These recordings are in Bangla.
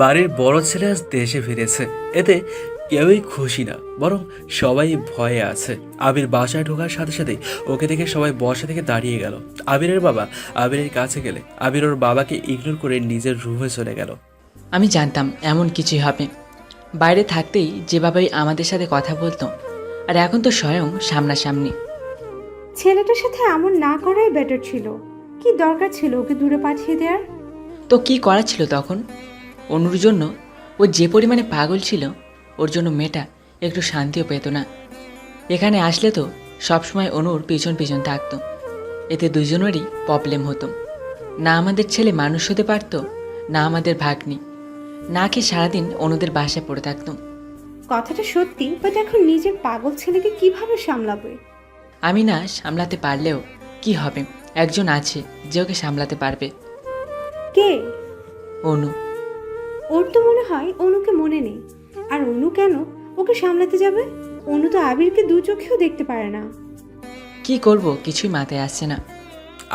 বাড়ির বড় ছেলে আজ দেশে ফিরেছে, এতে কেউই খুশি না, বরং সবাই ভয়ে আছে। আবির বাসায় ঢোকার সাথে সাথে ওকে দেখে সবাই বসা থেকে দাঁড়িয়ে গেল। আবিরের বাবা আবিরের কাছে গেলে আবির ওর বাবাকে ইগনোর করে নিজের রুমে চলে গেল। আমি জানতাম এমন কিছুই হবে। বাইরে থাকতেই যেভাবেই আমাদের সাথে কথা বলতো, আর এখন তো স্বয়ং সামনাসামনি। ছেলেটার সাথে এমন না করাই বেটার ছিল। কি দরকার ছিল ওকে দূরে পাঠিয়ে দেওয়ার? তো কি করা ছিল তখন? অনুর জন্য ও যে পরিমাণে পাগল ছিল, ওর জন্য মেয়েটা একটু শান্তিও পেত না। এখানে আসলে তো সবসময় অনুর পিছন পিছন থাকতো, এতে দুজনেরই প্রবলেম হতো। না আমাদের ছেলে মানুষ হতে পারতো, না আমাদের ভাগ্নি। না খেয়ে সারাদিন অনুদের বাসায় পড়ে থাকতো। কথাটা সত্যি, বাট এখন নিজের পাগল ছেলেকে কিভাবে সামলাবে? আমি না সামলাতে পারলেও কি হবে, একজন আছে যে ওকে সামলাতে পারবে। কে? অনু। ওর তো মনে হয় অনুকে মনে নেই। আর অনু কেন ওকে সামলাতে যাবে? অনু তো আবিরকে দু চোখেও দেখতে পারে না। কি করব কিছুই মাথায় আসছে না।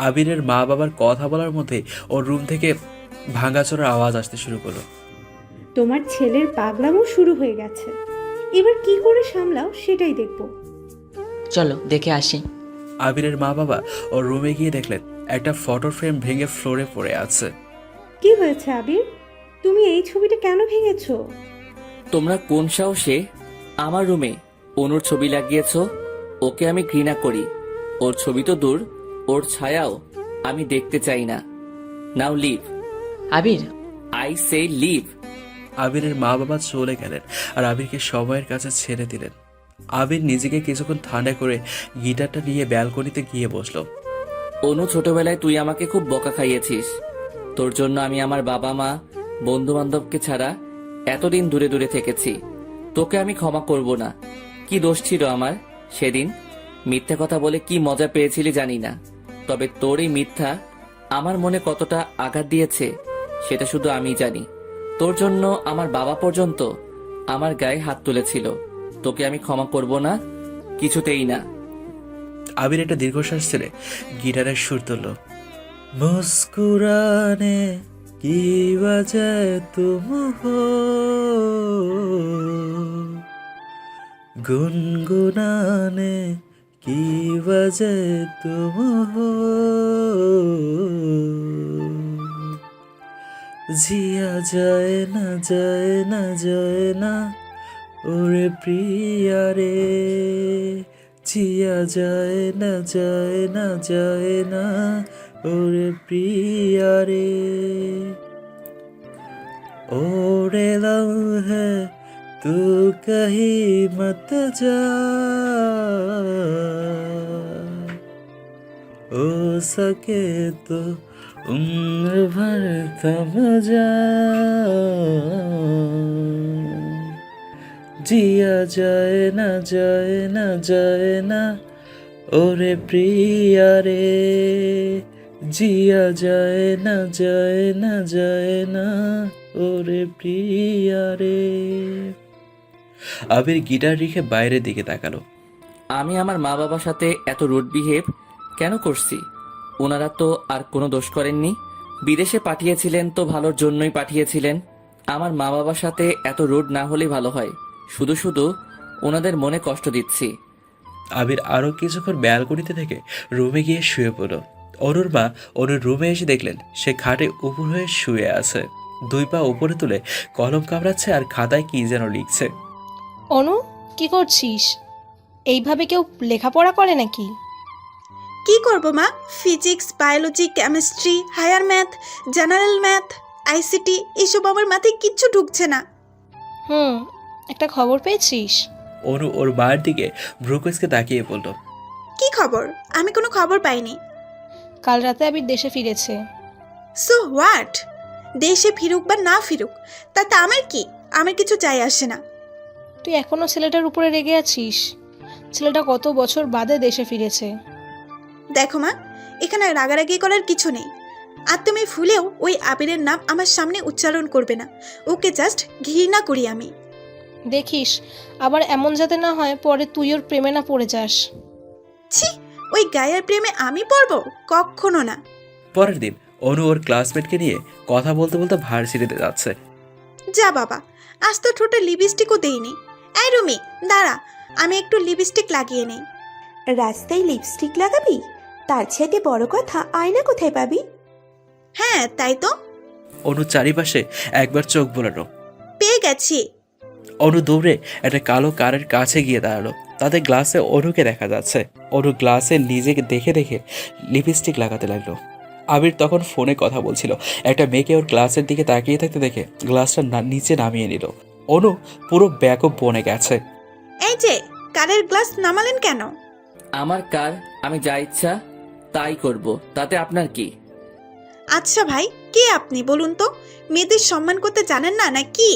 আবিরের মা বাবার কথা বলার মধ্যে ওর রুম থেকে ভাঙাচোরার আওয়াজ আসতে শুরু করলো। তোমার ছেলের পাগলামও শুরু হয়ে গেছে। এবার কি করে সামলাও সেটাই দেখব। চলো দেখে আসি। আবিরের মা বাবা ওর রুমে গিয়ে দেখলেন একটা ফটো ফ্রেম ভেঙে ফ্লোরে পড়ে আছে। কি হয়েছে আবির? তুমি এই ছবিটা কেন ভেঙেছো? তোমরা কোন সাহসে আমার রুমে অনুর ছবি লাগিয়েছো? ওকে আমি ঘৃণা করি। ওর ছবি তো দূর, ওর ছায়াও আমি দেখতে চাই না। Now leave. Abir. I say leave. আবিরের মা বাবা চলে গেলেন আর আবিরকে সময়ের কাছে ছেড়ে দিলেন। আবির নিজেকে কিছুক্ষণ ঠান্ডা করে গিটারটা নিয়ে ব্যালকনিতে গিয়ে বসলো। অনু, ছোটবেলায় তুই আমাকে খুব বকা খাইয়েছিস। তোর জন্য আমি আমার বাবা মা, বন্ধু বান্ধবকে ছাড়া এতদিন দূরে দূরে থেকেছি। তোকে আমি ক্ষমা করব না। কি দোষ ছিল আমার সেদিন? মিথ্যা কথা বলে কি মজা পেয়েছিলি জানি না, তবে তোর এই মিথ্যা আমার মনে কতটা আঘাত দিয়েছে সেটা শুধু আমিই জানি। তোর জন্য আমার বাবা পর্যন্ত আমার গায়ে হাত তুলেছিল। তোকে আমি ক্ষমা করব না, কিছুতেই না। আবির একটা দীর্ঘশ্বাস ছেড়ে গিটারের সুর তুলল। মুস্কুরানে কি वजह तुम हो, गुनगुनाने की वजह तुम हो, जिया जाए ना जाए ना जाए ना ওরে প্রিয়া রে, জিয়া যায় না যায় না যায় না ওরে প্রিয়া রে, ওরে লম্হে তু কহি মত যা, ও সকে তো উম্র ভর থম যা, जिया जाए ना जाए ना जाए ना ओरे प्रिया रे, जिया जाए ना जाए ना जाए ना ओरे प्रिया रे। আবির গিটার রেখে বাইরের দিকে তাকালো। আমি আমার মা বাবার সাথে এত রুড বিহেভ কেন করছি? ওনারা তো আর কোনো দোষ করেননি। বিদেশে পাঠিয়েছিলেন তো ভালোর জন্যই পাঠিয়েছিলেন। আমার মা বাবার সাথে এত রুড না হলেই ভালো হয়। শুধু শুধু ওনাদের মনে কষ্ট দিচ্ছি। আবির আরো কিছুক্ষণ ব্যালকনিতে থেকে রুমে গিয়ে শুয়ে পড়ল। অনুর মা অনুর রুমে এসে দেখলেন সে খাটে উপর হয়ে শুয়ে আছে, দুই পা উপরে তুলে কলম কামড়াচ্ছে আর খাতায় কি যেন লিখছে। অনু, কি করছিস? এইভাবে কেউ লেখাপড়া করে নাকি? কি করব মা? Physics, biology, chemistry, higher math, general math, ICT এসব আমার মাথায় কিচ্ছু ঢুকছে না। একটা খবর পেয়েছিস? অনু ওর মায়ের দিকে ব্রুকসকে তাকিয়ে বলল। কি খবর? আমি কোনো খবর পাইনি। কাল রাতে আবির দেশে ফিরেছে। So what? দেশে ফিরুক বা না ফিরুক তাতে আমার কি? আমার কিছু চাই আসে না। তুই এখনো ছেলেটার উপরে রেগে আছিস? ছেলেটা কত বছর বাদে দেশে ফিরেছে। দেখো মা, এখানে রাগারাগি করার কিছু নেই। আর তুমি ভুলেও ওই আবিরের নাম আমার সামনে উচ্চারণ করবে না। ওকে জাস্ট ঘৃণা করি আমি। দেখিস আবার এমন যাতে না হয় পরে তুই ওর প্রেমে না পড়ে যাস। ছি, ওই গায়ের প্রেমে আমি পড়বো? কখনো না। পরের দিন অনু ওর ক্লাসমেটকে নিয়ে কথা বলতে বলতে ভার্সিটিতে যাচ্ছে। যা বাবা, আজ তো ঠোঁটে লিপস্টিকও দেইনি। এই রুমি, দাঁড়া, আমি একটু লিপস্টিক লাগিয়ে নেই। রাস্তায় লিপস্টিক লাগাবি? তার চাইতে বড় কথা, আয়না কোথায় পাবি? হ্যাঁ তাই তো, অনু চারিপাশে একবার চোখ বোলালো। পেয়ে গেছি। অনু দৌড়ে একটা কালো কারের কাছে গিয়ে দাঁড়ালো। তাতে গ্লাসে অনুকে দেখা যাচ্ছে। অনু গ্লাসে নিজেকে দেখে দেখে লিপস্টিক লাগাতে লাগলো। আবির তখন ফোনে কথা বলছিল। একটা মেয়েকে ওর গ্লাসের দিকে তাকিয়ে থাকতে দেখে গ্লাসটা নিচে নামিয়ে নিল। অনু পুরো ব্যাকও বনে গেছে। এই যে, কারের গ্লাস নামালেন কেন? আমার কার, আমি যা ইচ্ছা তাই করব, তাতে আপনার কি? আচ্ছা ভাই, কে আপনি বলুন তো? মেয়েদের সম্মান করতে জানেন না নাকি?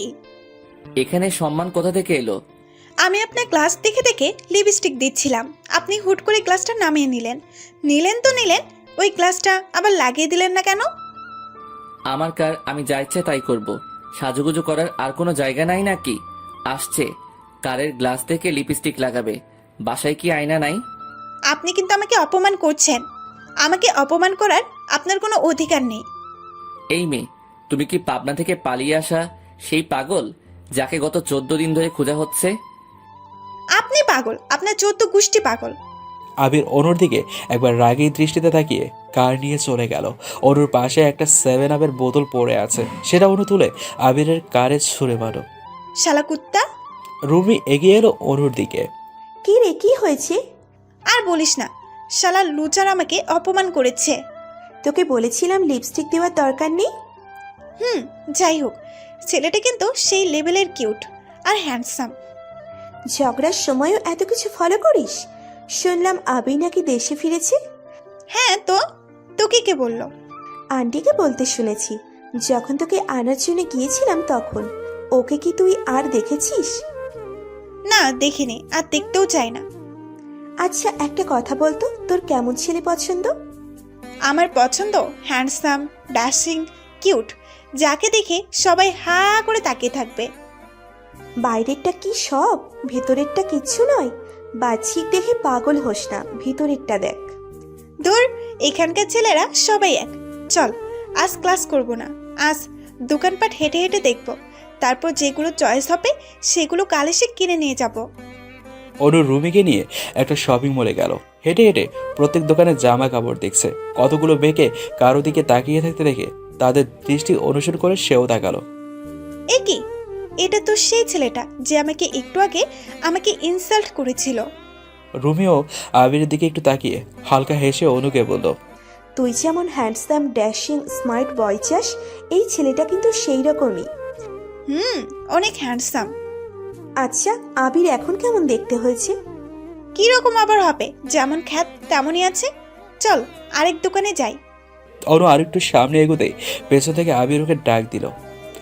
এখানে সম্মান কোথা থেকে এলো? আমি আপনার গ্লাস দেখে দেখে লিপস্টিক দিচ্ছিলাম, আপনি হুট করে গ্লাসটা নামিয়ে নিলেন। নিলেন তো নিলেন, ওই গ্লাসটা আবার লাগিয়ে দিলেন না কেন? আমার কার, আমি যা ইচ্ছা তাই করব। সাজুগুজু করার আর কোনো জায়গা নাই নাকি? আসছে কারের গ্লাস থেকে লিপস্টিক লাগাবে, বাসায় কি আয়না নাই? আপনি কিন্তু আমাকে অপমান করছেন। আমাকে অপমান করার আপনার কোনো অধিকার নেই। এই মেয়ে, তুমি কি পাবনা থেকে পালিয়ে আসা সেই পাগল যাকে গত 14 দিন ধরে খোঁজা হচ্ছে? আপনি পাগল, আপনার 14 গোষ্ঠী পাগল। আবির অনুর দিকে একবার রাগী দৃষ্টিতে তাকিয়ে কার নিয়ে চলে গেল। অনুর পাশে একটা 7-আপের বোতল পড়ে আছে, সেটা অনু তুলে আবিরের কারে ছুঁড়ে মারল। শালা কুত্তা। রুমি এগিয়ে এলো অনুর দিকে। কি রে, কি হয়েছে? আর বলিস না, শালা লুচার আমাকে অপমান করেছে। তোকে বলেছিলাম লিপস্টিক দেওয়ার দরকার নেই। যাই হোক, ছেলেটা কিন্তু সেই লেভেলের কিউট আর হ্যান্ডসাম। ঝগড়ার সময়ও এত কিছু ফলো করিস? শুনলাম আবি নাকি দেশে ফিরেছে। হ্যাঁ তো, তোকে কে বললো? আন্টিকে বলতে শুনেছি। যখন তোকে আনার জন্য গিয়েছিলাম তখন। ওকে কি তুই আর দেখেছিস? না দেখিনি, আর দেখতেও চাই না। আচ্ছা একটা কথা বলতো, তোর কেমন ছেলে পছন্দ? আমার পছন্দ হ্যান্ডসাম, ড্যাশিং, কিউট, যাকে দেখে সবাই হা করে তাকিয়ে থাকবে। বাইরেরটা কি সব, ভেতরেরটা কিচ্ছু নয়? বাহ্যিক দেখে পাগল হোস না, ভিতরেরটা দেখ। ধুর, এখানকার ছেলেরা সবাই এক। চল, আজ ক্লাস করব না, আজ দোকানপাট হেঁটে হেঁটে দেখব, তারপর যেগুলো চয়েস হবে সেগুলো কাল এসে কিনে নিয়ে যাব। অনু রুমিকে নিয়ে একটা শপিং মলে গেল। হেঁটে হেঁটে প্রত্যেক দোকানে জামা কাপড় দেখছে। কতগুলো মেয়েকে কারো দিকে তাকিয়ে থাকতে দেখে তাদের দৃষ্টি অনুসরণ করে সেও তাকালো। এ কি, এটা তো সেই ছেলেটা যে আমাকে একটু আগে আমাকে ইনসাল্ট করেছিল। রুমিও আবিরের দিকে একটু তাকিয়ে হালকা হেসে অনুকে বলল, তুই যেমন হ্যান্ডসাম, ড্যাশিং, স্মার্ট বয় চাস, এই ছেলেটা কিন্তু সেই রকমই। অনেক হ্যান্ডসাম। আচ্ছা, আবির এখন কেমন দেখতে হয়েছে? কি রকম আবার হবে, যেমন খ্যাত তেমনই আছে। চল আরেক দোকানে যাই। অনু আরেকটু সামনে এগোতেই পেছন থেকে আবির ওকে ডাক দিল।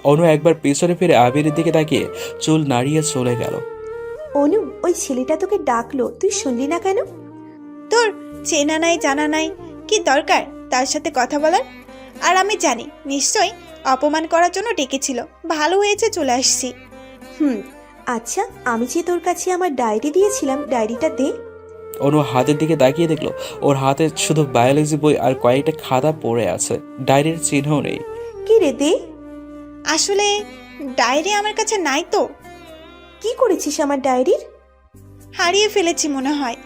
অনু একবার পেছনে ফিরে আবিরের দিকে তাকিয়ে চুল নাড়িয়ে চলে গেল। অনু, ওই ছেলেটা তোকে ডাকলো, তুই শুনলি না কেন? তোর চেনা নাই জানা নাই, কি দরকার তার সাথে কথা বলার? আর আমি জানি নিশ্চয়ই অপমান করার জন্য ডেকেছিল। ভালো হয়েছে চলে আসছি। আচ্ছা, আমি যে তোর কাছে আমার ডায়েরি দিয়েছিলাম, ডায়েরিটা দে। অনু হাতের দিকে তাকিয়ে দেখলো ওর হাতে শুধু বায়োলজি বই আর কয়েকটা খাতা পড়ে আছে, ডায়েরির চিহ্নও নেই। কি রে, দে। আসলে ডায়েরি আমার কাছে নাই তো। কি করেছিস আমার ডায়েরির? হারিয়ে ফেলেছি মনে হয়।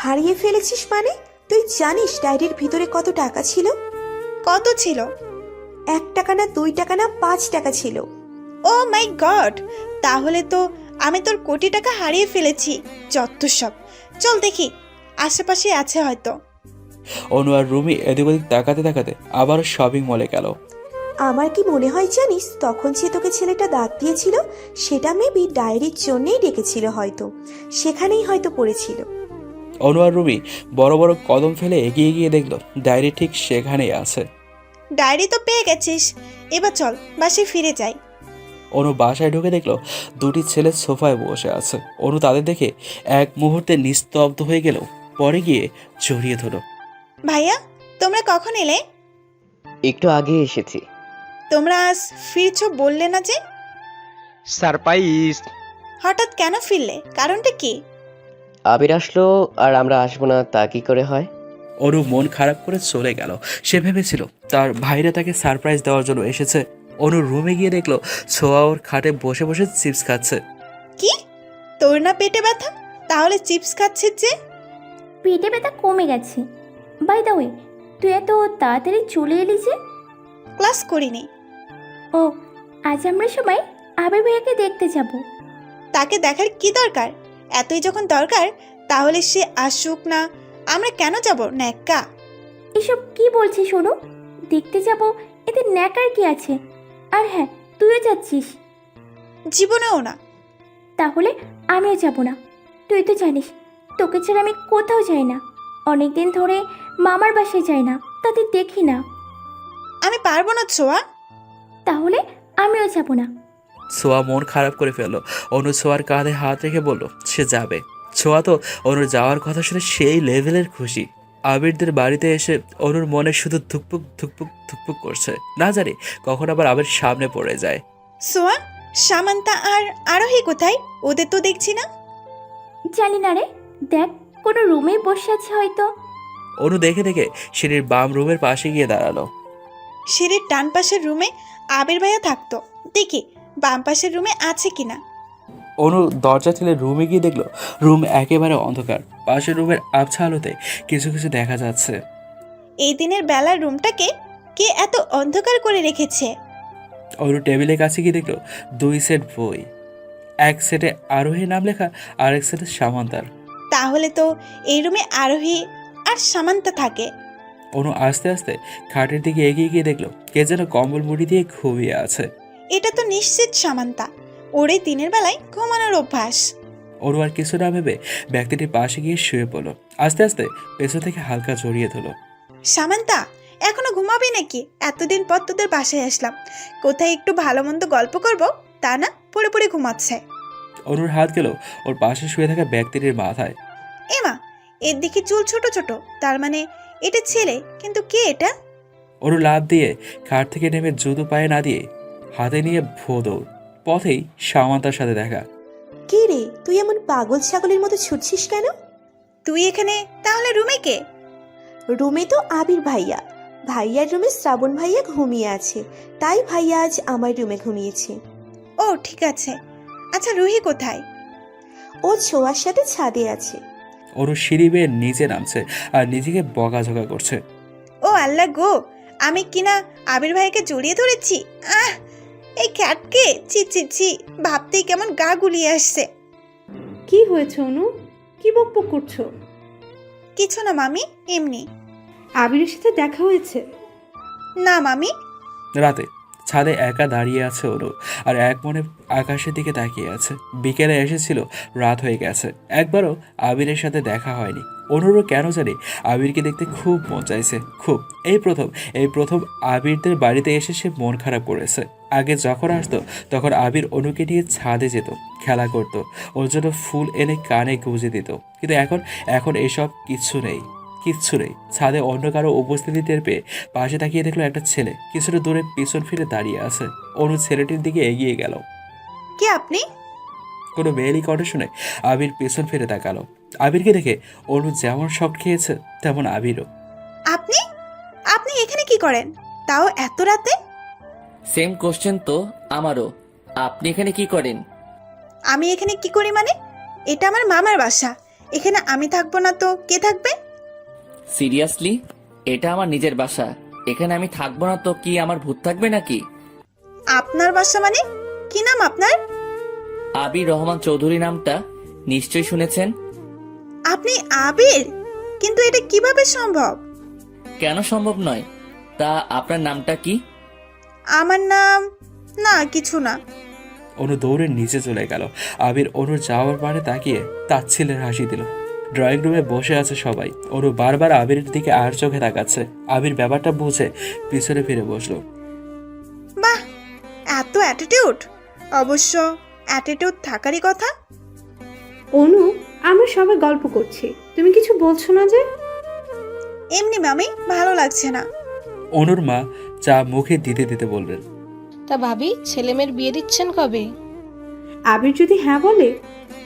হারিয়ে ফেলেছিস মানে? তুই জানিস ডায়েরির ভিতরে কত টাকা ছিল? কত ছিল? 1 টাকা না, 2 টাকা না, 5 টাকা ছিল। ও মাই গড, তাহলে তো আমি তোর কোটি টাকা হারিয়ে ফেলেছি। যত সব, চল দেখি আশেপাশে আছে হয়তো। অনু আর রুমি এদিক ওদিক তাকাতে তাকাতে আবার শপিং মলে গেল। আমার কি মনে হয় জানিস, তখন যে তোকে ছেলেটা ডাক দিয়েছিল সেটা মেবি ডায়েরির জন্যই ডেকেছিল হয়তো, সেখানেই হয়তো পড়েছিল। অনু আর রুমি বড় বড় কদম ফেলে এগিয়ে গিয়ে দেখলো ডায়েরি ঠিক সেখানেই আছে। ডায়েরি তো পেয়ে গেছিস, এবার চল বাসে ফিরে যাই। অনু বাসায় ঢুকে দেখলো দুটি ছেলে সোফায় বসে আছে। অনু তাদের দেখে এক মুহূর্তে নিস্তব্ধ হয়ে গেল, পরে গিয়ে জড়িয়ে ধরো। ভাইয়া, তোমরা কখন এলে? একটু আগে এসেছি। তোমরা আজ ফিরছো বললে না যে? সারপ্রাইজ। হঠাৎ কেন ফিরলে, কারণটা কি? আবির আসলো আর আমরা আসবো না তা কি করে হয়? অনু মন খারাপ করে চলে গেল। সে ভেবেছিল তার ভাইরা তাকে সারপ্রাইজ দেওয়ার জন্য এসেছে। অনু রুমে গিয়ে দেখলো ছোঁয়া ওর খাটে বসে বসে চিপস খাচ্ছে। কি, তোর না পেটে ব্যথা? তাহলে চিপস খাচ্ছিস যে? পেটে ব্যথা কমে গেছে। বাই দ্য ওয়ে, তুই এত তাড়াতাড়ি চলে এলি যে? ক্লাস করিনি। ও, আজ আমরা সবাই আবির ভাইয়াকে দেখতে যাব। তাকে দেখার কি দরকার? এতই যখন দরকার তাহলে সে আসুক না, আমরা কেন যাব ন্যাক্কা? এসব কি বলছিস শোনো? দেখতে যাব, এতে ন্যাকার কি আছে? আর হ্যাঁ, তুইও যাচ্ছিস? জীবনেও না। তাহলে আমিও যাব না। তুই তো জানিস তোকে ছাড়া আমি কোথাও যাই না। অনেক দিন ধরে মামার বাসায় যাই না, তাতে দেখি না। আমি পারবো না ছোঁয়া। তাহলে আমিও যাব না। ছোঁয়া মন খারাপ করে ফেললো। অনু ছোঁয়ার কাঁধে হাত রেখে বলল সে যাবে। ছোঁয়া তো অনুর যাওয়ার কথা শুনে সেই লেভেলের খুশি। আবিরদের বাড়িতে এসে অনুর মনে শুধু ধুকপুক ধুকপুক ধুকপুক করছে। না জানি কখন আবার আবির সামনে পড়ে যায়। সোয়া, সামান্তা আর আরোহী কোথায়? ওদের তো দেখছি না। জানি না রে, দেখ কোনো রুমে বসে আছে হয়তো। অনু দেখে দেখে সিঁড়ির বাম রুমের পাশে গিয়ে দাঁড়ালো। সিঁড়ির ডান পাশের রুমে আবির ভাইয়া থাকতো, দেখি বাম পাশের রুমে আছে কিনা। অনু দরজা ঠেলে রুমে গিয়ে দেখলো রুম একেবারে অন্ধকার। পাশের রুমের আবছা আলোতে কিছু কিছু দেখা যাচ্ছে। এই দিনের বেলার রুমটাকে কে এত অন্ধকার করে রেখেছে? অনু টেবিলের কাছে গিয়ে দেখলো 2 সেট বই। এক সেটে আরোহী নাম লেখা, আর এক সেটে সামান্তার। তাহলে তো এই রুমে আরোহী আর সামান্তা থাকে। অনু আস্তে আস্তে খাটের দিকে এগিয়ে গিয়ে দেখলো কে যেন কম্বল মুড়ি দিয়ে ঘুমিয়ে আছে। এটা তো নিশ্চিত সামান্তা। ওরে দিনের বেলায় ঘুমানোর অভ্যাস। অনু আর কিছু না ভেবে ব্যক্তিটির পাশে গিয়ে শুয়ে পড়লো। আস্তে আস্তে পেছন থেকে হালকা জড়িয়ে ধরলো। সামান্তা, এখনো ঘুমাবি নাকি? এতদিন পর তোদের বাসায় আসলাম, কোথায় একটু ভালো মন্দ গল্প করব, তা না পড়ে পড়ে ঘুমাচ্ছে। অনুর হাত গেল ওর পাশে শুয়ে থাকা ব্যক্তিটির মাথায়। এমা, এর দেখি চুল ছোট ছোট, তার মানে এটা ছেলে, কিন্তু কে এটা? অনু লাফ দিয়ে খাট থেকে নেমে জুতো পায়ে না দিয়ে হাতে নিয়ে দৌড়। পথেই সামান্তার সাথে দেখা। কি রে, তুই এমন পাগল ছাগলের মতো ছুটছিস কেন? তুই এখানে, তাহলে রুমে কে? রুমে তো আবির ভাইয়া। ভাইয়ার রুমে শ্রাবণ ভাইয়া ঘুমিয়ে আছে, তাই ভাইয়া আজ আমার রুমে ঘুমিয়েছে। ও ঠিক আছে। আচ্ছা রুহি কোথায়? ও ছোঁয়ার সাথে ছাদে আছে। অনু সিঁড়ি বেয়ে নিচে নামছে আর নিজেকে বকাঝকা করছে। ও আল্লাহ গো, আমি কিনা আবির ভাইকে জড়িয়ে ধরেছি। আহ, এই খ্যাটকে, ছি ছি ছি, ভাবতেই কেমন গা গুলিয়ে আসছে। কি হয়েছে অনু? কি বকবক করছো? কিছু না মামি, এমনি। আবিরের সাথে দেখা হয়েছে? না মামি। রাতে ছাদে একা দাঁড়িয়ে আছে অনু আর এক মনে আকাশের দিকে তাকিয়ে আছে। বিকেলে এসেছিল, রাত হয়ে গেছে। একবারও আবিরের সাথে দেখা হয়নি। অনুরও কেন জানি আবিরকে দেখতে খুব মন চাইছে, খুব। এই প্রথম আবিরদের বাড়িতে এসে সে মন খারাপ করেছে। আগে যখন আসতো তখন আবির অনুকে নিয়ে ছাদে যেত, খেলা করত, ওর জন্য ফুল এনে কানে গুঁজে দিত। কিন্তু এখন এসব কিচ্ছু নেই। ছাদে অন্য কারো উপস্থিতি টের পেয়ে পাশে তাকিয়ে দেখলো একটা ছেলে কিছুটা দূরে পিছন ফিরে দাঁড়িয়ে আছে। অনু ছেলেটির দিকে এগিয়ে গেল। কে আপনি? কোনো মেয়েলি কণ্ঠ শুনে আবির পেছন ফিরে তাকালো। আবিরকে দেখে অনু যেমন শক খেয়েছে তেমন আবিরও। আপনি আপনি এখানে কি করেন, তাও এত রাতে? সেম কোশ্চেন তো আমারও। আপনি এখানে কি করেন? আমি এখানে কি করি মানে? এটা আমার মামার বাসা, এখানে আমি থাকবো না তো কে থাকবে? সিরিয়াসলি? এটা আমার নিজের বাসা, এখানে আমি থাকবো না তো কি আমার ভূত থাকবে নাকি? আপনার বাসা মানে? কি নাম আপনার? আবির রহমান চৌধুরী নামটা নিশ্চয়ই শুনেছেন। আপনি আবির? কিন্তু এটা কিভাবে সম্ভব? কেন সম্ভব নয়? তা আপনার নামটা কি? আমার নাম, না কিছু না। অনু দৌড়ে নিচে চলে গেল। আবির অনুর যাওয়ার পানে তাকিয়ে তাচ্ছিল্যের হাসি দিল। ড্রয়িং রুমে বসে আছে সবাই। অনু বারবার আবিরের দিকে আর চোখে তাকাচ্ছে। আবির ব্যাপারটা বুঝে পিছনে ফিরে বসলো। বাহ, এত অ্যাটিটিউড! অবশ্য অ্যাটিটিউড থাকারই কথা। অনু, আমরা সবাই গল্প করছি, তুমি কিছু বলছো না যে? এমনি মামি, ভালো লাগছে না। অনুর মা চা মুখে দিতে দিতে বললেন, তা ভাবি, ছেলে মেয়ের বিয়ে দিচ্ছেন কবে? আবির যদি হ্যাঁ বলে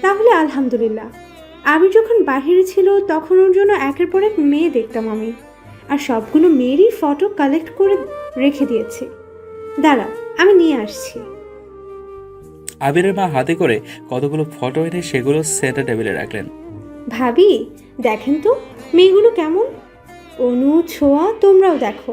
তাহলে আলহামদুলিল্লাহ। আবির যখন বাহিরে ছিল তখন ওর জন্য একের পর এক মেয়ে দেখতাম আমি, আর সবগুলো মেয়েরই ফটো কালেক্ট করে রেখে দিয়েছি। দাঁড়াও, আমি নিয়ে আসছি। আবিরের মা হাতে করে কতগুলো ফটো এনে সেগুলো সেন্টার টেবিলে রাখলেন। ভাবি, দেখেন তো মেয়েগুলো কেমন। অনু, ছোঁয়া, তোমরাও দেখো।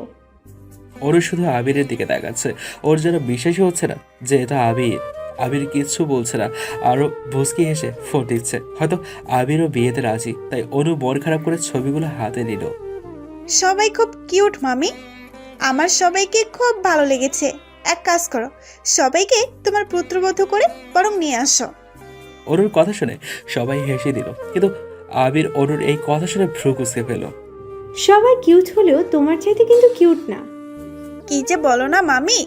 ওর শুধু আবিরের দিকে তাকাচ্ছে। ওর যেন বিশ্বাসই হচ্ছে না যে এটা আবির। আবির কিচ্ছু বলছে না, আরও ভুসকি হেসে ফোন দিচ্ছে। হয়তো আবিরও বিয়েতে রাজি, তাই অনু মন খারাপ করে ছবিগুলো হাতে নিল। সবাই খুব কিউট মামি, আমার সবাইকে খুব ভালো লেগেছে। এক কাজ করো, সবাইকে তোমার পুত্রবধূ করে বরং নিয়ে আসো। অনুর কথা শুনে সবাই হেসে দিল, কিন্তু আবির অনুর এই কথা শুনে ভ্রু কুঁচকে ফেল। সবাই কিউট হলেও তোমার চাইতে কিন্তু কিউট না। কি যে বলো না মামি,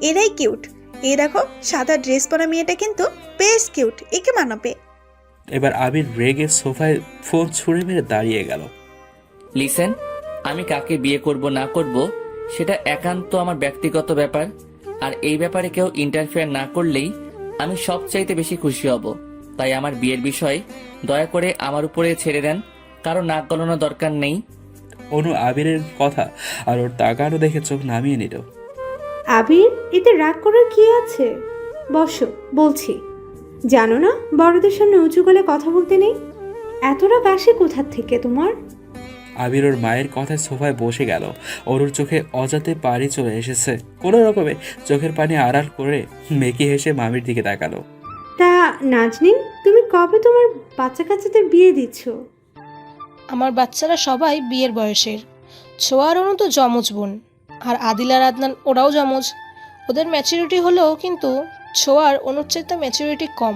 এরাই কিউট। এই দেখো, সাদা ড্রেস পরা মেয়েটা কিন্তু বেশ কিউট, একে মানাবে। এবার আবির রেগে সোফায় ফোন ছুঁড়ে মেরে দাঁড়িয়ে গেল। লিসেন, আমি কাকে বিয়ে করব না করব সেটা একান্ত আমার ব্যক্তিগত ব্যাপার। আর এই ব্যাপারে কেউ ইন্টারফেয়ার না করলেই আমি সবচাইতে বেশি খুশি হব। তাই আমার বিয়ের বিষয় দয়া করে আমার উপরে ছেড়ে দেন, কারো নাক গলানোর দরকার নেই। অনু আবিরের কথা আর ওর তাকানো দেখে চোখ নামিয়ে নিল। আবির, এতে রাগ করার কি আছে? বসো, বলছি। জানো না বড়দের সামনে উঁচু গলায় কথা বলতে নেই? এত রাগ আসে কোথার থেকে তোমার? আবির ওর মায়ের কথায় সোফায় বসে গেল। ওর চোখে অজাতে পানি চলে এসেছে। কোনো রকমে চোখের পানি আড়াল করে মেকি হেসে মামির দিকে তাকালো। তা নাজনীন, তুমি কবে তোমার বাচ্চা কাচ্চাদের বিয়ে দিচ্ছ? আমার বাচ্চারা সবাই বিয়ের বয়সের। ছোঁয়া আর অনু তো যমজ বোন, আর আদিল আর আদনান ওরাও যমজ। ওদের ম্যাচুরিটি হলেও কিন্তু ছোঁয়ার অনুর চাইতে ম্যাচুরিটি কম।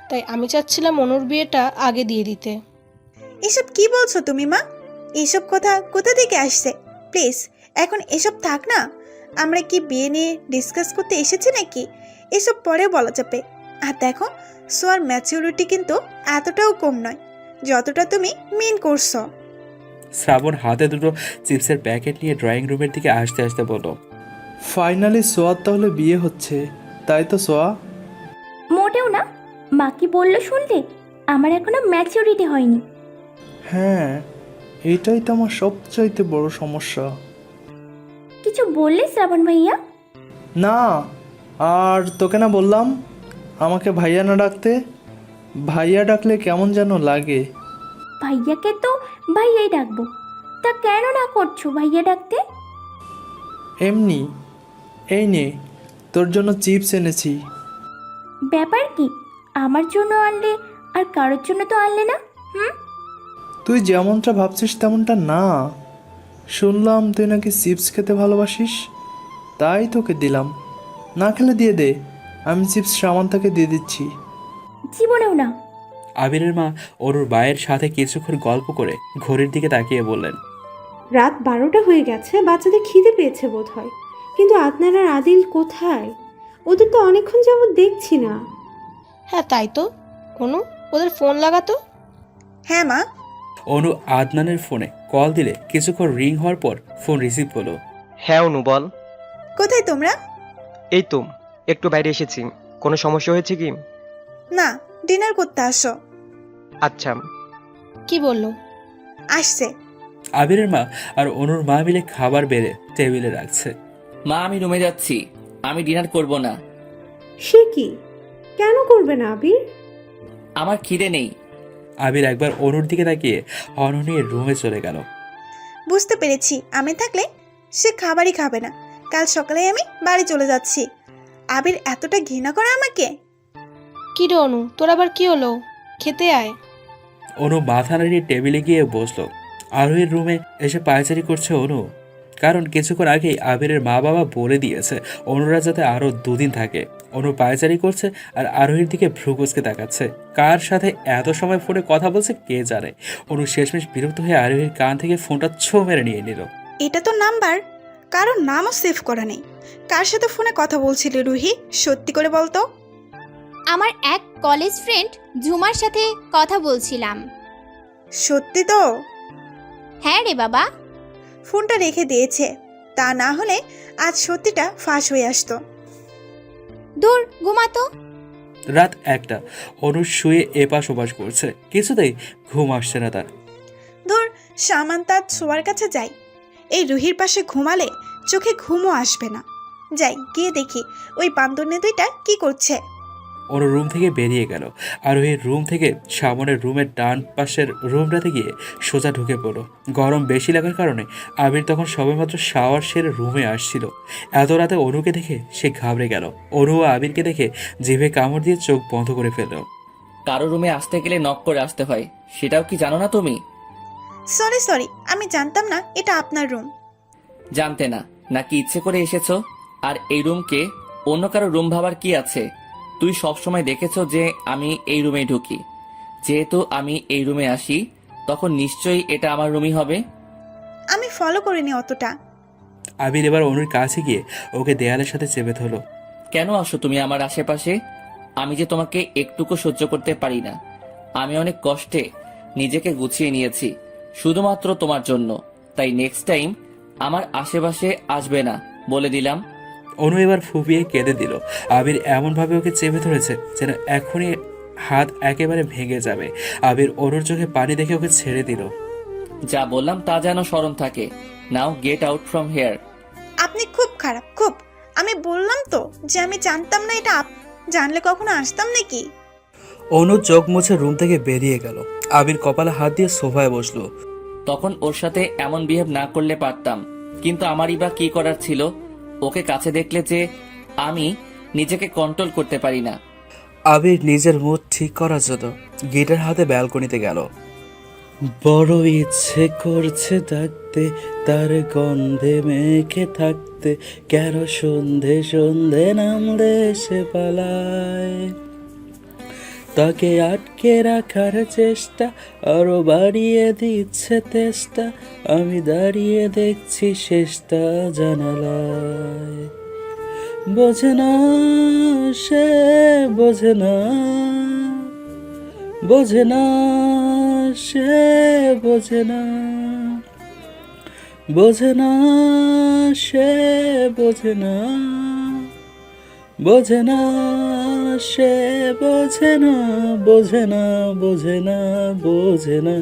তাই আমি চাচ্ছিলাম অনুর বিয়েটা আগে দিয়ে দিতে। এসব কি বলছো তুমি মা? এইসব কথা কোথা থেকে আসছে? প্লিজ এখন এসব থাক না। আমরা কি বিয়ে নিয়ে ডিসকাস করতে এসেছি নাকি? এসব পরে বলা যাবে। আর দেখো, সোয়ার ম্যাচিউরিটি কিন্তু এতটাও কম নয় যতটা তুমি মিন করছো। শ্রাবণ হাতে দুটো চিপসের প্যাকেট নিয়ে ড্রয়িং রুমের দিকে আসতে আসতে বলল, ফাইনালি সোয়ার তাহলে বিয়ে হচ্ছে, তাই তো সোয়া? মোটেও না। মা কি বললো শুনলে? আমার এখনো ম্যাচিউরিটি হয়নি। হ্যাঁ, এইটাই তো আমার সবচাইতে বড় সমস্যা। কিছু বললে শ্রাবণ ভাইয়া? না, আর তোকে না বললাম আমাকে ভাইয়া না ডাকতে? ভাইয়া ডাকলে কেমন যেন লাগে। ভাইয়াকে তো ভাইয়াই ডাকবো। তা কেন না করছো ভাইয়া ডাকতে? এমনি। এই নে, তোর জন্য চিপস এনেছি। ব্যাপার কি? আমার জন্য আনলে আর কারোর জন্য তো আনলে না। তুই যেমনটা ভাবছিস তেমনটা না। শুনলাম তুই নাকি চিপস খেতে ভালোবাসিস, তাই তোকে দিলাম। না খেলে দিয়ে দে, আমি চিপস সামান্তাকে দিয়ে দিচ্ছি। জীবনেও না। আবিরের মা ওর মায়ের সাথে কিছুক্ষণ গল্প করে ঘড়ির দিকে তাকিয়ে বললেন, রাত 12টা হয়ে গেছে, বাচ্চাদের খিদে পেয়েছে বোধ হয়। কিন্তু আদনান আর আদিল কোথায়? ওদের তো অনেকক্ষণ যাবত দেখছি না। হ্যাঁ তাই তো। অনু, ওদের ফোন লাগাতো। হ্যাঁ মা। অনু আদনানের ফোনে কল দিলে কিছুক্ষণ রিং হওয়ার পর ফোন রিসিভ করলো। হ্যাঁ অনু বল। কোথায় তোমরা? এই তো একটু বাইরে এসেছি। কোনো সমস্যা হয়েছে কি? না, ডিনার করতে আসো। আচ্ছা। কি বললো? আসছে। আবিরের মা আর অনুর মা মিলে খাবার বেড়ে টেবিলে রাখছে। মা, আমি রুমে যাচ্ছি, আমি ডিনার করব না। সে কি? কেন করবে না আবির? আমার খিদে নেই। আবির একবার অনুর দিকে তাকিয়ে হর্ন নিয়ে রুমে চলে গেল। বুঝতে পেরেছি, আমি থাকলে সে খাবারই খাবে না। কাল সকালে আমি বাড়ি চলে যাচ্ছি। আবির এতটা ঘৃণা করে আমাকে। কি রে অনু, তোর আবার কি হলো? খেতে আয়। অনু মাথা নাড়িয়ে টেবিলে গিয়ে বসলো। আরোহীর রুমে এসে পায়চারি করছে অনু, কারণ কিছুক্ষণ আগেই আবিরের মা বাবা বলে দিয়েছে অনুরা যাতে আরও 2 দিন থাকে। অনু পায়চারি করছে আর আরোহীর দিকে ভ্রুকুচকে তাকাচ্ছে। কার সাথে এত সময় ফোনে কথা বলছে কে জানে। অনু শেষমেশ বিরক্ত হয়ে আরোহীর কান থেকে ফোনটা ছো মেরে নিয়ে নিল। এটা তো নাম্বার, কারোর নামও সেভ করা নেই। কার সাথে ফোনে কথা বলছিলে রুহি? সত্যি করে বলতো। আমার এক কলেজ ফ্রেন্ড ঝুমার সাথে কথা বলছিলাম। সত্যি তো? হ্যাঁ রে বাবা। ফোনটা রেখে দিয়েছে, তা না হলে আজ সত্যিটা ফাঁস হয়ে আসতো। দূর, ঘুমাতো। রাত 1টা। অনু শুয়ে এপাশ ওপাশ করছে, কিছুতেই ঘুম আসছে না তার। ধর, সামান্তা ছোঁয়ার কাছে যাই। এই রুহির পাশে ঘুমালে চোখে ঘুমও আসবে না। যাই গিয়ে দেখি ওই বান্দরনে দুইটা কি করছে। অনু রুম থেকে বেরিয়ে গেল আর ওই রুম থেকে সামনের রুমের ডান পাশের রুমটাতে গিয়ে সোজা ঢুকে পড়লো। গরম বেশি লাগার কারণে আবির তখন সবেমাত্র শাওয়ার সেরে রুমে আসছিল। এত রাতে অনুকে দেখে সে ঘাবড়ে গেল। অনু ও আবিরকে দেখে জিভে কামড় দিয়ে চোখ বন্ধ করে ফেলল। কারো রুমে আসতে গেলে নক করে আসতে হয়, সেটাও কি জানো না তুমি? সরি আমি জানতাম না এটা আপনার রুম। জানতে না, নাকি ইচ্ছে করে এসেছো? আর এই রুমকে অন্য কারো রুম ভাবার কি আছে? তুই সব সময় দেখেছো যে আমি এই রুমে ঢুকি। যেহেতু আমি এই রুমে আসি, তখন নিশ্চয়ই এটা আমার রুমই হবে। আমি ফলো করিনি অতটা। আবির এবার অনুর কাছে গিয়ে ওকে দেয়ালের সাথে চেপে ধরলো। কেন আসো তুমি আমার আশেপাশে? আমি যে তোমাকে একটুকু সহ্য করতে পারি না। আমি অনেক কষ্টে নিজেকে গুছিয়ে নিয়েছি শুধুমাত্র তোমার জন্য, তাই নেক্সট টাইম আমার আশেপাশে আসবে না, বলে দিলাম। অনু এবার ফুপিয়ে কেঁদে দিল। আবির এমনভাবে ওকে চেপে ধরেছে যেন এখনই হাত একেবারে ভেঙে যাবে। আবির অনুর চোখে পানি দেখে ওকে ছেড়ে দিল। যা বললাম তা যেন স্মরণ থাকে। নাও গেট আউট ফ্রম হেয়ার। আপনি খুব খারাপ, খুব। আমি বললাম তো যে আমি জানতাম না এটা জানলে কখনো আসতাম নাকি। অনু চোখ মুছে রুম থেকে বেরিয়ে গেল। আবির কপালে হাত দিয়ে সোফায় বসলো। তখন ওর সাথে এমন বিহেভ না করলে পারতাম, কিন্তু আমারই বা কি করার ছিল? ওকে কাছে দেখলে যে আমি নিজেকে কন্ট্রোল করতে পারি না। আবির নিজের মুড ঠিক করার জন্য গিটার হাতে ব্যালকনিতে গেল। বড় ইচ্ছে করছে ডাকতে, তার গন্ধে মেখে থাকতে, কেন সন্ধে সন্ধে নামলে সে পালায়। তাকে আটকে রাখার চেষ্টা আরো বাড়িয়ে দিচ্ছে তেষ্টা, আমি দাঁড়িয়ে দেখছি শেষটা জানালায়। বোঝে না সে, বোঝে না, বোঝে না সে, বোঝে না, বোঝে না সে, বোঝে না, বোঝে না সে, বোঝে না, বোঝে না, বোঝে না, বোঝে না,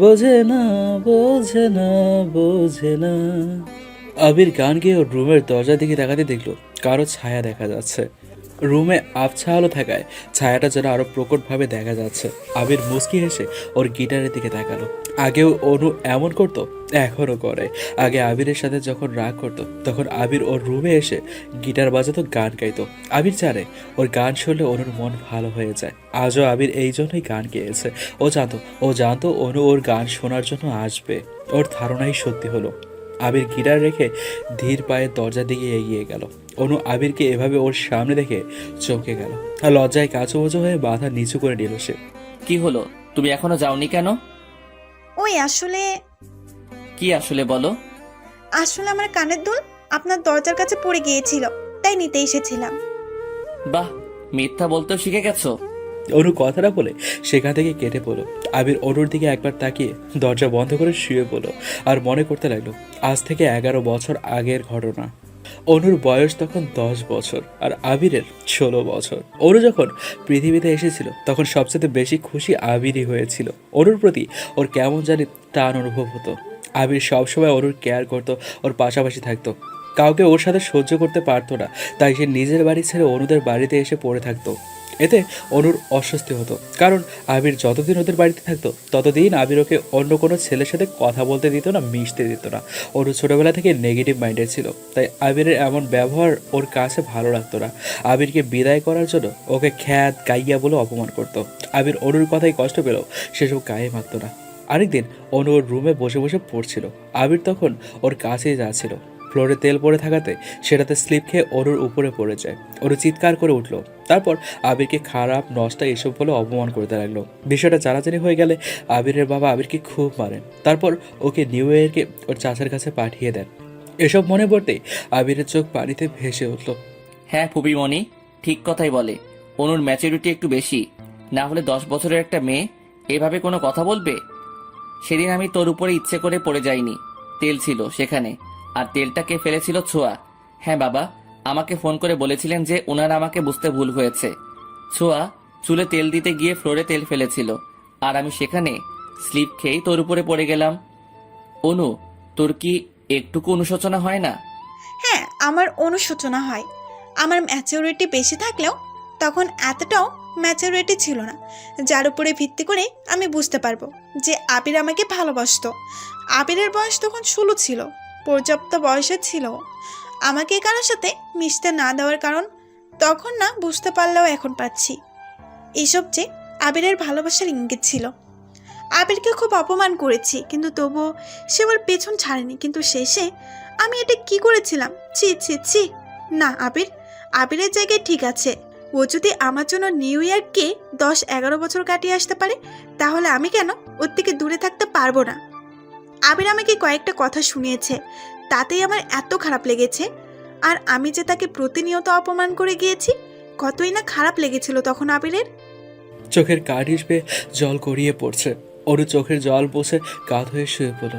বোঝে না, বোঝে না, বোঝে না। আবির গান গেয়ে ওর রুমের দরজা দিকে তাকাতে দেখলো কারো ছায়া দেখা যাচ্ছে। রুমে আবছা আলো থাকায় ছায়াটা যেন আরো প্রকটভাবে দেখা যাচ্ছে। আবির মুচকি হেসে ওর গিটারের দিকে তাকালো। আগেও অনু এমন করতো, এখনও করে। আগে আবিরের সাথে যখন রাগ করতো তখন আবির ওর রুমে এসে গিটার বাজাতো, গান গাইতো। আবির জানে ওর গান শুনলে অনুর মন ভালো হয়ে যায়। আজও আবির এই জন্যই গান গেয়েছে। ও জানতো অনু ওর গান শোনার জন্য আসবে। ওর ধারণাই সত্যি হলো। আবির গিটার রেখে ধীর পায়ে দরজার দিকে এগিয়ে গেল। অনু আবিরকে এভাবে ওর সামনে দেখে চমকে গেল আর লজ্জায় কাঁচুমুচু হয়ে মাথা নিচু করে নিল সে। কি হলো, তুমি এখনো যাওনি কেন? ওই আসলে কি আসলে বলো? আসলে আমার কানের দুল আপনার দরজার কাছে পড়ে গিয়েছিল, তাই নিতে এসেছিলাম। বাহ, মিথ্যা বলতেও শিখে গেছো। অনু কথাটা বলে সেখান থেকে কেটে পড়লো। আবির অনুর দিকে একবার তাকিয়ে দরজা বন্ধ করে শুয়ে পড়লো আর মনে করতে লাগলো আজ থেকে 11 বছর আগের ঘটনা। অনুর বয়স তখন 10 বছর আর আবিরের 16 বছর। অনু যখন পৃথিবীতে এসেছিল তখন সবচেয়ে বেশি খুশি আবিরই হয়েছিল। অনুর প্রতি ওর কেমন জানি টান অনুভব হতো। আবির সবসময় অনুর কেয়ার করতো, ওর পাশাপাশি থাকতো। কাউকে ওর সাথে সহ্য করতে পারতো না, তাই সে নিজের বাড়ি ছেড়ে অনুদের বাড়িতে এসে পড়ে থাকতো। এতে অনুর অস্বস্তি হতো, কারণ আবির যতদিন ওদের বাড়িতে থাকতো ততদিন আবির ওকে অন্য কোনো ছেলের সাথে কথা বলতে দিত না, মিশতে দিত না। অনু ছোটবেলা থেকে নেগেটিভ মাইন্ডেড ছিল, তাই আবিরের এমন ব্যবহার ওর কাছে ভালো লাগতো না। আবিরকে বিদায় করার জন্য ওকে খ্যাত গাইয়া বলে অপমান করতো। আবির অনুর কথাই কষ্ট পেলেও সেসব গায়ে মাখতো না। আরেকদিন অনু ওর রুমে বসে বসে পড়ছিল। আবির তখন ওর কাছেই যাচ্ছিল। ফ্লোরে তেল পড়ে থাকাতে সেটাতে স্লিপ খেয়ে অনুর উপরে পড়ে যায়। অনু চিৎকার করে উঠলো। তারপর আবিরকে খারাপ, নষ্টা এসব বলে অপমান করতে লাগলো। বিষয়টা জানাজানি হয়ে গেলে আবিরের বাবা আবিরকে খুব মারেন। তারপর ওকে নিউ ইয়র্কে ওর চাচার কাছে পাঠিয়ে দেন। এসব মনে পড়তেই আবিরের চোখ পানিতে ভেসে উঠলো। হ্যাঁ ফুপিমণি ঠিক কথাই বলে। অনুর ম্যাচুরিটি একটু বেশি, না হলে 10 বছরের একটা মেয়ে এভাবে কোনো কথা বলবে? সেদিন আমি তোর উপরে ইচ্ছে করে পড়ে যাইনি, তেল ছিল সেখানে, আর তেলটাকে ফেলেছিল ছোঁয়া। হ্যাঁ বাবা আমাকে ফোন করে বলেছিলেন যে ওনারা আমাকে বুঝতে ভুল হয়েছে। ছোঁয়া চুলে তেল দিতে গিয়ে ফ্লোরে তেল ফেলেছিল, আর আমি সেখানে স্লিপ খেয়েই তোর উপরে পড়ে গেলাম। অনু, তোর কি একটুকু অনুশোচনা হয় না? হ্যাঁ, আমার অনুশোচনা হয়। আমার ম্যাচিউরিটি বেশি থাকলেও তখন এতটাও ম্যাচিউরিটি ছিল না, যার উপরে ভিত্তি করে আমি বুঝতে পারবো যে আবির আমাকে ভালোবাসতো। আবিরের বয়স তখন 16 ছিল, পর্যাপ্ত বয়সে ছিল আমাকে কারোর সাথে মিশতে না দেওয়ার কারণ। তখন না বুঝতে পারলেও এখন পাচ্ছি এইসব যে আবিরের ভালোবাসার ইঙ্গিত ছিল। আবিরকে খুব অপমান করেছি, কিন্তু তবুও সে আমার পেছন ছাড়েনি। কিন্তু শেষে আমি এটা কি করেছিলাম? ছি ছি ছি। না, আবিরের জায়গায় ঠিক আছে। ও যদি আমার জন্য নিউ ইয়ারকে 10-11 বছর কাটিয়ে আসতে পারে, তাহলে আমি কেন ওর থেকে দূরে থাকতে পারবো না? আবির আমাকে কয়েকটা কথা শুনিয়েছে, তাতেই আমার এত খারাপ লেগেছে। আর আমি যে তাকে প্রতিনিয়ত অপমান করে গিয়েছি, কতই না খারাপ লেগেছিল তখন আবিরের। চোখের কার্নিশ বেয়ে জল গড়িয়ে পড়ছে। অনু চোখের জল বসে কাঁধ হয়ে শুয়ে পড়ল।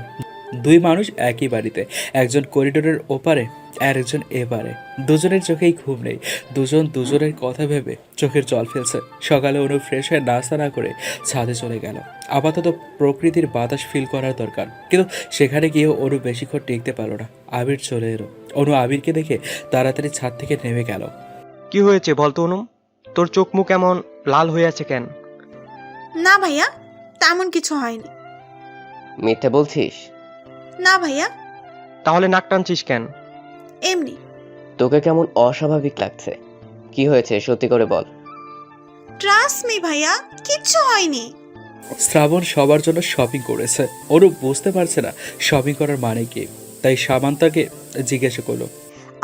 দুই মানুষ একই বাড়িতে, একজন করিডোরের ওপারে আর একজন এপারে। দুজনের চোখেই ঘুম নেই, দুজন দুজনের কথা ভেবে চোখের জল ফেলছে। সকালে অনু ফ্রেশ হয়ে নাস্তা না করে ছাদে চলে গেল। আপাতত প্রকৃতির বাতাস ফিল করার দরকার। কিন্তু সেখানে গিয়েও অনু বেশিক্ষণ টিকতে পারল না। আবির চলে এলো। অনু আবিরকে দেখে তাড়াতাড়ি ছাদ থেকে নেমে গেল। কি হয়েছে বলতো অনু? তোর চোখ মুখ এমন লাল হয়ে আছে কেন? না ভাইয়া, তেমন কিছু হয়নি। মিথ্যে বলছিস? না ভাইয়া, তাহলে নাক টানছিস কেন? এমনি। তোকে কেমন অস্বাভাবিক লাগছে, কি হয়েছে সত্যি করে বল। ট্রাস্ট মি ভাইয়া, কিচ্ছু হয়নি। শ্রাবণ সবার জন্য শপিং করেছে। অনু বুঝতে পারছে না শপিং করার মানে কি, তাই সামান্তাকে জিজ্ঞাসা করলো।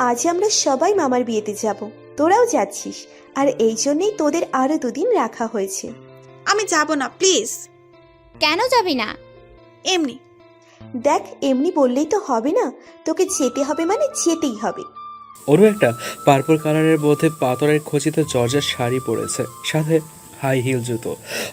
আজ আমরা সবাই মামার বিয়েতে যাব, তোরাও যাচ্ছিস, আর এই জন্যই তোদের আরো 2 দিন রাখা হয়েছে। আমি যাব না, প্লিজ। কেন যাবি না? এমনি। দেখ, এমনি বললেই তো হবে না, তোকে যেতে হবে মানে যেতেই হবে। অনু একটা পার্পল কালারের মধ্যে পাথরের খচিত জর্জার শাড়ি পরেছে, সাথে হাই হিল জুতো।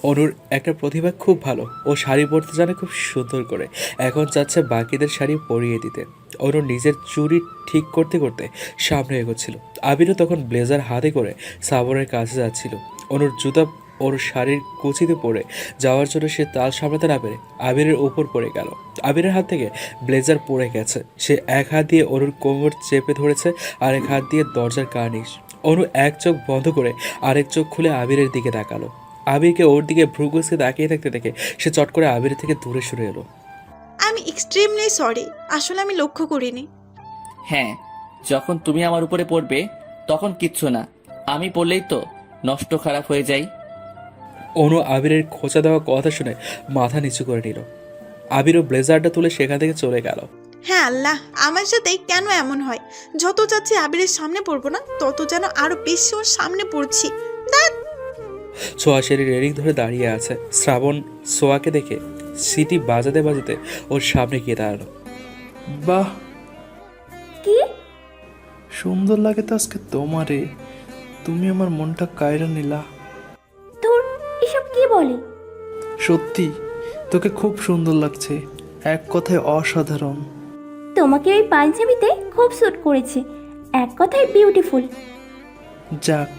অনুর একটা প্রতিভা খুব ভালো, ও শাড়ি পরতে জানে খুব সুন্দর করে। এখন চাচ্ছে বাকিদের শাড়ি পরিয়ে দিতে। অনু নিজের চুড়ি ঠিক করতে করতে সামনে এগোচ্ছিল। আবিরও তখন ব্লেজার হাতে করে শ্রাবণের কাছে যাচ্ছিল। অনুর জুতা ওর শাড়ির কুচিতে পড়ে যাওয়ার জন্য সে তাল সামলাতে না পেরে আবিরের উপর পড়ে গেল। আবিরের হাত থেকে ব্লেজার পড়ে গেছে। সে এক হাত দিয়ে অনুর কোমর চেপে ধরেছে, আর এক হাত দিয়ে দরজার কার্নিশ। অনু এক চোখ বন্ধ করে আরেক চোখ খুলে আবিরের দিকে তাকালো। আবিরকে ওর দিকে ভ্রুকুচকে তাকিয়ে থাকতে দেখে সে চট করে আবিরের থেকে দূরে সরে এলো। আমি এক্সট্রিমলি সরি, আসলে আমি লক্ষ্য করিনি। হ্যাঁ, যখন তুমি আমার উপরে পড়বে তখন কিচ্ছু না, আমি পড়লেই তো নষ্ট খারাপ হয়ে যাই। অনু আবিরের খোঁচা দেওয়া কথা শুনে মাথা নিচু করে নিল। আবিরও ব্লেজারটা তুলে সেখান থেকে চলে গেল। হ্যাঁ আল্লাহ, আমার সাথে কেন এমন হয়? যত চাচ্ছি আবিরের সামনে পড়বো না, তত যেন আরো বেশি ওর সামনে পড়ছি। ছোঁয়া রেলিং ধরে দাঁড়িয়ে আছে। শ্রাবণ সোয়াকে দেখে সিটি বাজাতে বাজাতে ওর সামনে গিয়ে দাঁড়ালো। বাহ, কি? সুন্দর লাগে তো আজকে তোমারে। তুমি আমার মনটা কায়রা নিলা। তোর এসব কি বলে? সত্যি তোকে খুব সুন্দর লাগছে, এক কথায় অসাধারণ। তোমাকে ওই পাঞ্জাবিতে খুব স্যুট করেছে, এক কথায় বিউটিফুল। যাক,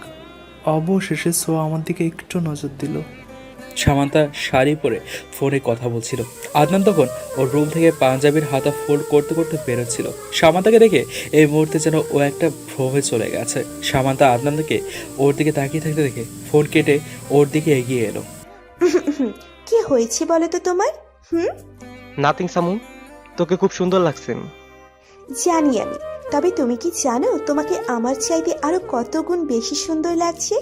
অবশেষে সোয়া আমার দিকে একটু নজর দিল। সামান্তা শাড়ি পরে ফোনে কথা বলছিল। আদনান তখন ওর রুম থেকে পাঞ্জাবির হাতা ফোল্ড করতে করতে বেরোচ্ছিল। সামান্তাকে দেখে এই মুহূর্তে যেন ও একটা ভ্রমে চলে গেছে। সামান্তা আদনানকে ওর দিকে তাকিয়ে থাকতে দেখে ফোন কেটে ওর দিকে এগিয়ে এলো। কি হয়েছে বলো তো তোমার? নাথিং সামু, তোকে খুব সুন্দর লাগছে। জানি আমি, তবে তুমি কি জানো তোমাকে আমার চাইতে আরো কত গুণ বেশি সুন্দর লাগছে?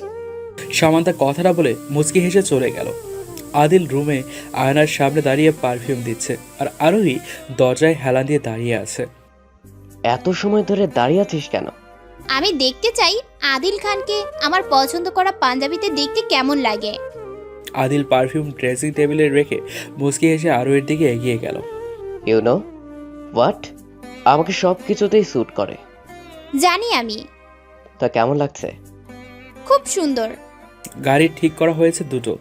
সামান্তা কথাটা বলে মুচকি হেসে চলে গেল। আদিল রুমে আয়নার সামনে দাঁড়িয়ে পারফিউম দিচ্ছে, আর আরোহী দরজায় হেলান দিয়ে দাঁড়িয়ে আছে। এত সময় ধরে দাঁড়িয়ে আছিস কেন? আমি দেখতে চাই আদিল খানকে আমার পছন্দ করা পাঞ্জাবিতে দেখতে কেমন লাগে। আদিল পারফিউম ড্রেসিং টেবিলে রেখে মুচকি হেসে আরোহীর দিকে এগিয়ে গেল। ইউ নো হোয়াট, আমাকে সব কিছুতেই স্যুট করে। জানি আমি। তা কেমন লাগছে? খুব সুন্দর। গাড়ি ঠিক করা হয়েছে দুটো,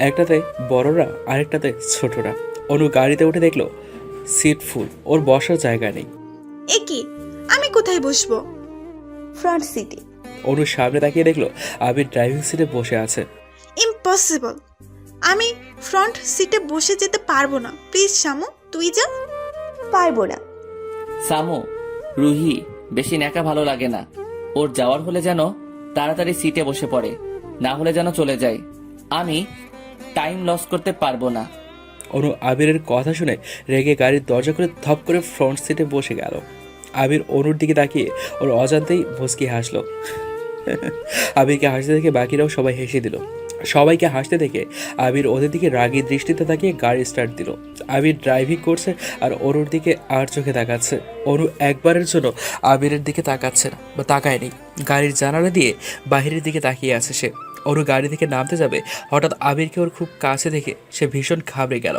একটাতে বড়রা আরেকটাতে ছোটরা। অনু গাড়িতে উঠে দেখলো সিট ফুল, ওর বসার জায়গা নেই। এ কি, আমি কোথায় বসবো? ফ্রন্ট সিটে। অনু সামনে তাকিয়ে দেখলো আবির ড্রাইভিং সিটে বসে আছে। ইম্পসিবল, আমি ফ্রন্ট সিটে বসে যেতে পারবো না। প্লিজ শামু, তুই যা। পারবো না। সামু, রুহি, বেশি ন্যাকা ভালো লাগে না। ওর যাওয়ার হলে যেন তাড়াতাড়ি সিটে বসে পড়ে, না হলে যেন চলে যায়। আমি টাইম লস করতে পারবো না। অনু আবিরের কথা শুনে রেগে গাড়ির দরজা করে ধপ করে ফ্রন্ট সিটে বসে গেল। আবির অনুর দিকে তাকিয়ে ওর অজান্তেই মুচকি হাসলো। আবিরকে হাসতে দেখে বাকিরাও সবাই হেসে দিল। সবাইকে হাসতে দেখে আবির ওদের দিকে রাগী দৃষ্টিতে তাকিয়ে গাড়ি স্টার্ট দিল। আবির ড্রাইভিং করছে আর অনুর দিকে আর চোখে তাকাচ্ছে। অনু একবারের জন্য আবিরের দিকে তাকাচ্ছে না বা তাকায়নি। গাড়ির জানালা দিয়ে বাহিরের দিকে তাকিয়ে আছে সে। অনু গাড়ি থেকে নামতে যাবে, হঠাৎ আবিরকে ওর খুব কাছে দেখে সে ভীষণ ঘাবড়ে গেল।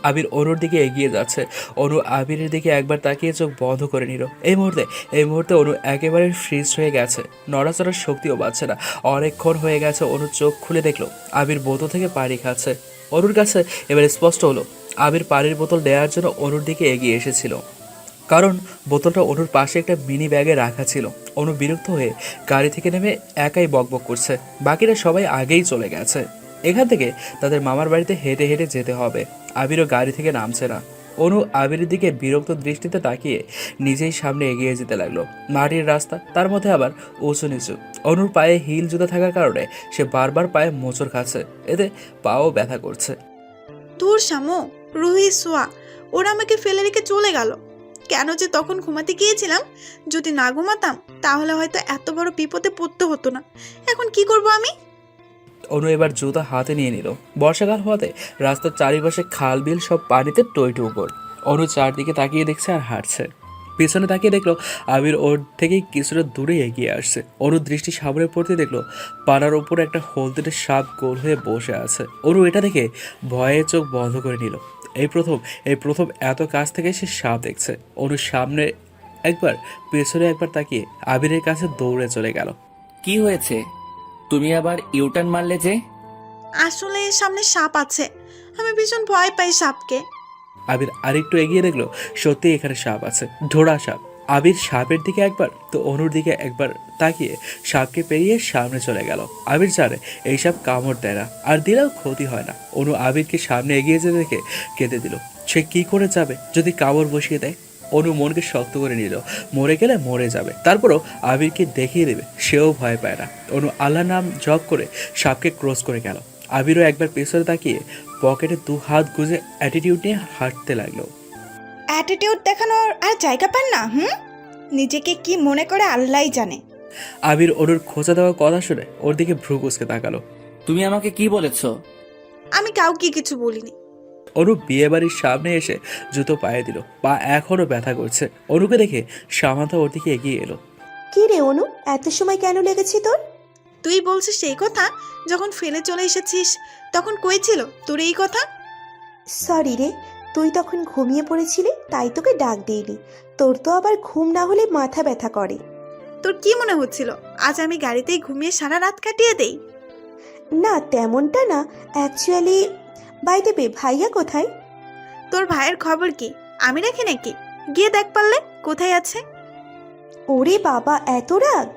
আবির অনুর দিকে এগিয়ে যাচ্ছে। অনু আবিরের দিকে একবার তাকিয়ে চোখ বন্ধ করে নিল। এই মুহূর্তে অনু একেবারে ফ্রিজ হয়ে গেছে, নড়াচড়ার শক্তিও পাচ্ছে না। অনেকক্ষণ হয়ে গেছে। অনু চোখ খুলে দেখলো আবির বোতল থেকে পানি খাচ্ছে। অনুর কাছে এবার স্পষ্ট হলো আবির পানির বোতল দেওয়ার জন্য অনুর দিকে এগিয়ে এসেছিল, কারণ বোতলটা অনুর পাশে একটা মিনি ব্যাগে রাখা ছিল। অনু বিরক্ত হয়ে গাড়ি থেকে নেমে একাই বকবক করছে। বাকিরা সবাই আগেই চলে গেছে। এখান থেকে তাদের মামার বাড়িতে হেঁটে হেঁটে যেতে হবে। আবিরও গাড়ি থেকে নামছে না। অনু আবিরের দিকে বিরক্ত দৃষ্টিতে তাকিয়ে নিজেই সামনে এগিয়ে যেতে লাগলো। মাটির রাস্তা, তার মধ্যে আবার উঁচু নিচু। অনুর পায়ে হিল জুতা থাকার কারণে সে বারবার পায়ে মোচড় খাচ্ছে, এতে পাও ব্যথা করছে। দূর শামু, রুহি, সোয়া ওরা আমাকে ফেলে রেখে চলে গেল। কেন যে তখন ঘুমাতে গিয়েছিলাম, যদি না ঘুমাতাম তাহলে হয়তো এত বড় বিপদে পড়তে হতো না। এখন কি করব আমি? অনু এবার জুতা হাতে নিয়ে নিল। বর্ষাকাল হওয়াতে রাস্তার চারিপাশে খাল বিল সব পানিতে টইটু উপর। অনু চারদিকে তাকিয়ে দেখছে আর হাঁটছে। পিছনে তাকিয়ে দেখলো আবির ওর থেকে কিছুটা দূরে এগিয়ে আসছে। অনুর দৃষ্টি সামনে পড়তে দেখলো পাড়ার ওপর একটা হলদেটে সাপ গোল হয়ে বসে আছে। অনু এটা দেখে ভয়ে চোখ বন্ধ করে নিল। এই প্রথম এত কাছ থেকে সে সাপ দেখছে। অনুর সামনে একবার পেছনে একবার তাকিয়ে আবিরের কাছে দৌড়ে চলে গেল। কি হয়েছে? তুমি আবার ইউটার্ন মারলে যে? আসলে সামনে সাপ আছে, আমি ভীষণ ভয় পাই সাপকে। আবির আরেকটু এগিয়ে দেখলো সত্যি এখানে সাপ আছে, ঢোড়া সাপ। আবির সাপের দিকে একবার তো অনুর দিকে একবার তাকিয়ে সাপকে পেরিয়ে সামনে চলে গেল। আবির জানে এই সাপ কামড় দেয় না, আর দিলেও ক্ষতি হয় না। অনু আবিরকে সামনে এগিয়ে যেতে দেখে কেঁদে দিল। সে কি করে যাবে যদি কামড় বসিয়ে দেয়? অনু মনকে শক্ত করে নিল, মরে গেলে মরে যাবে, তারপরও আবিরকে দেখিয়ে দেবে, সেও ভয় পায় না। অনু আল্লাহ নাম জপ করে সাপকে ক্রস করে গেল। আবিরও একবার পেছনে তাকিয়ে পকেটে 2 হাত গুজে অ্যাটিটিউড নিয়ে হাঁটতে লাগলো। অ্যাটিটিউড দেখানোর আর জায়গা পান না? নিজেকে কি মনে করে আল্লাহই জানে। আবির অনুর খোঁচা দেওয়া কথা শুনে ওর দিকে ভ্রু কুঁচকে তাকালো। তুমি আমাকে কি বলেছ? আমি কাউকে কিছু বলিনি। অনু বিয়ে বাড়ির সামনে এসে জুতো পায়ে দিল, পা এখনো ব্যথা করছে। অনুকে দেখে সামান্তা ওর দিকে এগিয়ে এলো। কি রে অনু, এত সময় কেন লেগেছে তোর? তুই বলছিস সেই কথা? যখন ফেলে চলে এসেছিস তখন কই ছিল তোর এই কথা? সরি রে, তুই তখন ঘুমিয়ে পড়েছিলি, তাই তোকে ডাক দিইনি। তোর তো আবার ঘুম না হলে মাথা ব্যথা করে। তোর কি মনে হচ্ছিল আজ আমি গাড়িতেই ঘুমিয়ে সারা রাত কাটিয়ে দেই? না তেমনটা না, অ্যাকচুয়ালি বাই দ্য ওয়ে, ভাইয়া কোথায়? তোর ভাইয়ের খবর কি আমি রাখি নাকি? গিয়ে দেখ পারলে কোথায় আছে। ওরে বাবা, এত রাগ!